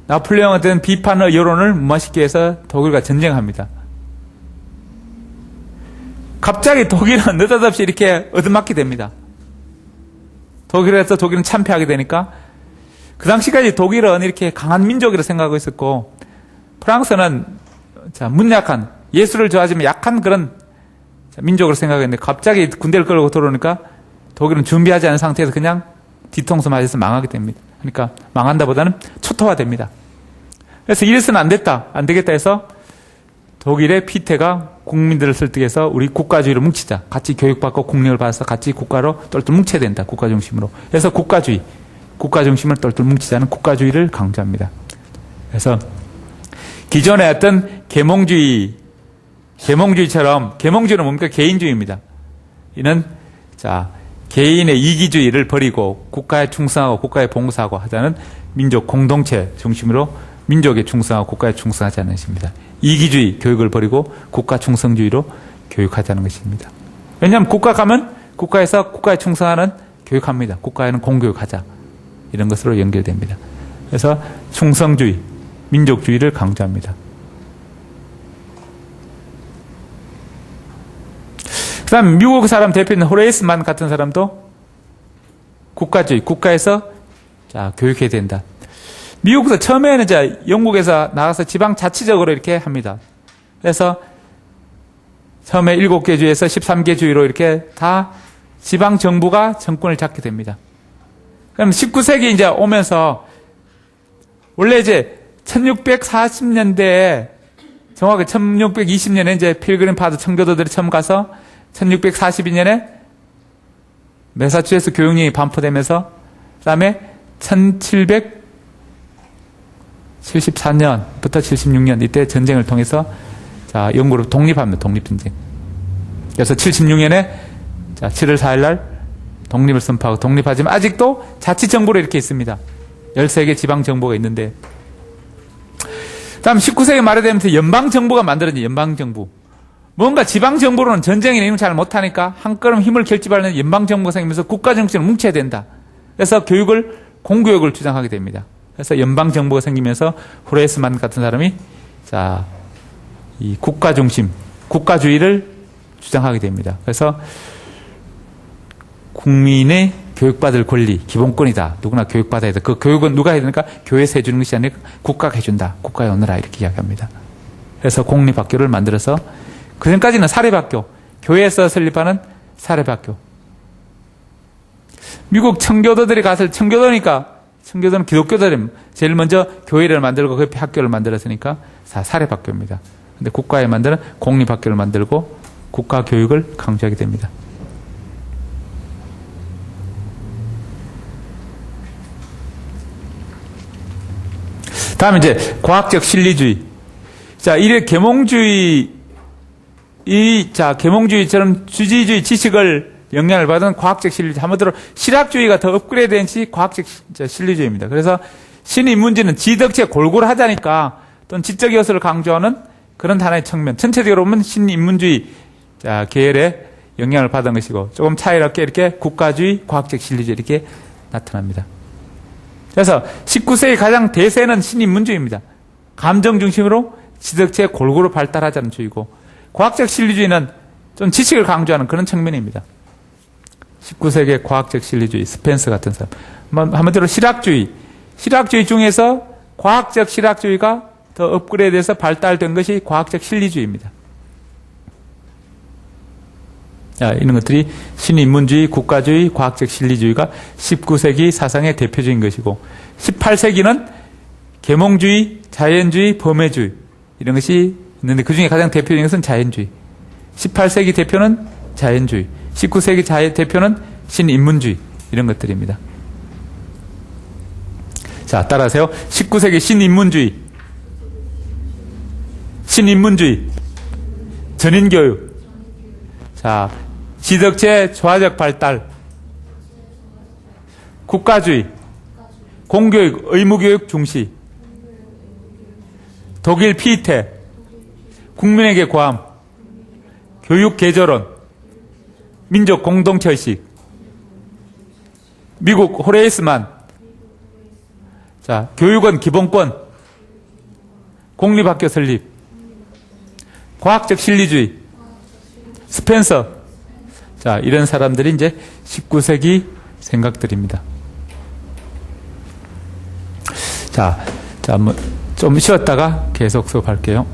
나폴레옹에 대한 비판의 여론을 무마시키기 위해서 독일과 전쟁합니다. 갑자기 독일은 느닷없이 이렇게 얻어맞게 됩니다. 독일에서 독일은 참패하게 되니까 그 당시까지 독일은 이렇게 강한 민족이라 생각하고 있었고 프랑스는 문약한 예술을 좋아하지만 약한 그런 민족으로 생각했는데 갑자기 군대를 끌고 들어오니까 독일은 준비하지 않은 상태에서 그냥 뒤통수 맞아서 망하게 됩니다. 그러니까 망한다보다는 초토화됩니다. 그래서 이래서는 안 되겠다 해서 독일의 피테가 국민들을 설득해서 우리 국가주의로 뭉치자. 같이 교육받고 국력을 받아서 같이 국가로 똘똘 뭉쳐야 된다. 국가 중심으로. 그래서 국가주의, 국가 중심을 똘똘 뭉치자는 국가주의를 강조합니다. 그래서 기존의 어떤 계몽주의처럼, 계몽주의는 뭡니까? 개인주의입니다. 이는 자 개인의 이기주의를 버리고 국가에 충성하고 국가에 봉사하고 하자는 민족 공동체 중심으로 민족에 충성하고 국가에 충성하자는 것입니다. 이기주의 교육을 버리고 국가 충성주의로 교육하자는 것입니다. 왜냐하면 국가 가면 국가에서 국가에 충성하는 교육합니다. 국가에는 공교육하자. 이런 것으로 연결됩니다. 그래서 충성주의, 민족주의를 강조합니다. 그 다음 미국 사람 대표인 호레이스만 같은 사람도 국가주의, 국가에서 자 교육해야 된다. 미국에서 처음에는 이제 영국에서 나가서 지방자치적으로 이렇게 합니다. 그래서 처음에 7개 주에서 13개 주로 이렇게 다 지방정부가 정권을 잡게 됩니다. 그럼 19세기 이제 오면서 원래 이제 1640년대에 정확히 1620년에 이제 필그림 파드 청교도들이 처음 가서 1642년에 매사추세츠 교육령이 반포되면서 그 다음에 1774년부터 76년 이때 전쟁을 통해서 자 영국으로 독립합니다. 독립전쟁. 그래서 76년에 자 7월 4일 날 독립을 선포하고 독립하지만 아직도 자치정부로 이렇게 있습니다. 13개 지방정부가 있는데 다음 19세기 말에 되면서 연방정부가 만들어진 연방정부. 뭔가 지방정부로는 전쟁이나 이런 걸 잘 못하니까 한걸음 힘을 결집하려는 연방정부가 생기면서 국가정치를 뭉쳐야 된다. 그래서 공교육을 주장하게 됩니다. 그래서 연방정부가 생기면서 후레이스만 같은 사람이 자, 이 국가 중심, 국가주의를 주장하게 됩니다. 그래서 국민의 교육받을 권리, 기본권이다. 누구나 교육받아야 돼. 그 교육은 누가 해야 되니까 교회에서 해주는 것이 아니라 국가가 해준다. 국가에 오너라. 이렇게 이야기합니다. 그래서 공립학교를 만들어서 그 전까지는 사립학교, 교회에서 설립하는 사립학교. 미국 청교도들이 가서 청교도는 기독교들이 제일 먼저 교회를 만들고 그 옆에 학교를 만들었으니까 사립학교입니다. 근데 국가에 만드는 공립학교를 만들고 국가 교육을 강조하게 됩니다. 다음에 이제 과학적 실리주의. 자, 이래 계몽주의처럼 주지주의 지식을 영향을 받은 과학적 실리주의. 한마디로 실학주의가 더 업그레이드된 과학적 실리주의입니다. 그래서 신인문주의는 지덕체 골고루 하자니까 또는 지적 요소를 강조하는 그런 하나의 측면. 전체적으로 보면 신인문주의 계열의 영향을 받은 것이고 조금 차이롭게 이렇게 국가주의, 과학적 실리주의 이렇게 나타납니다. 그래서 19세기 가장 대세는 신인문주의입니다. 감정 중심으로 지덕체 골고루 발달하자는 주의고 과학적 실리주의는 좀 지식을 강조하는 그런 측면입니다. 19세기의 과학적 실리주의, 스펜서 같은 사람. 한마디로 실학주의 중에서 과학적 실학주의가 더 업그레이드해서 발달된 것이 과학적 실리주의입니다. 자, 이런 것들이 신인문주의, 국가주의, 과학적 실리주의가 19세기 사상의 대표적인 것이고 18세기는 계몽주의, 자연주의, 범회주의 이런 것이 있는데 그 중에 가장 대표적인 것은 자연주의. 18세기 대표는 자연주의, 19세기 대표는 신인문주의 이런 것들입니다. 자, 따라하세요. 19세기 신인문주의, 전인교육, 자, 지덕체 조화적 발달, 국가주의, 공교육, 의무교육 중시, 독일 피테, 국민에게 고함, 교육 개조론, 민족 공동체의식, 미국 호레이스만, 자, 교육은 기본권, 공립학교 설립, 과학적 실리주의, 스펜서, 자, 이런 사람들이 이제 19세기 생각들입니다. 자, 뭐, 좀 쉬었다가 계속 수업할게요.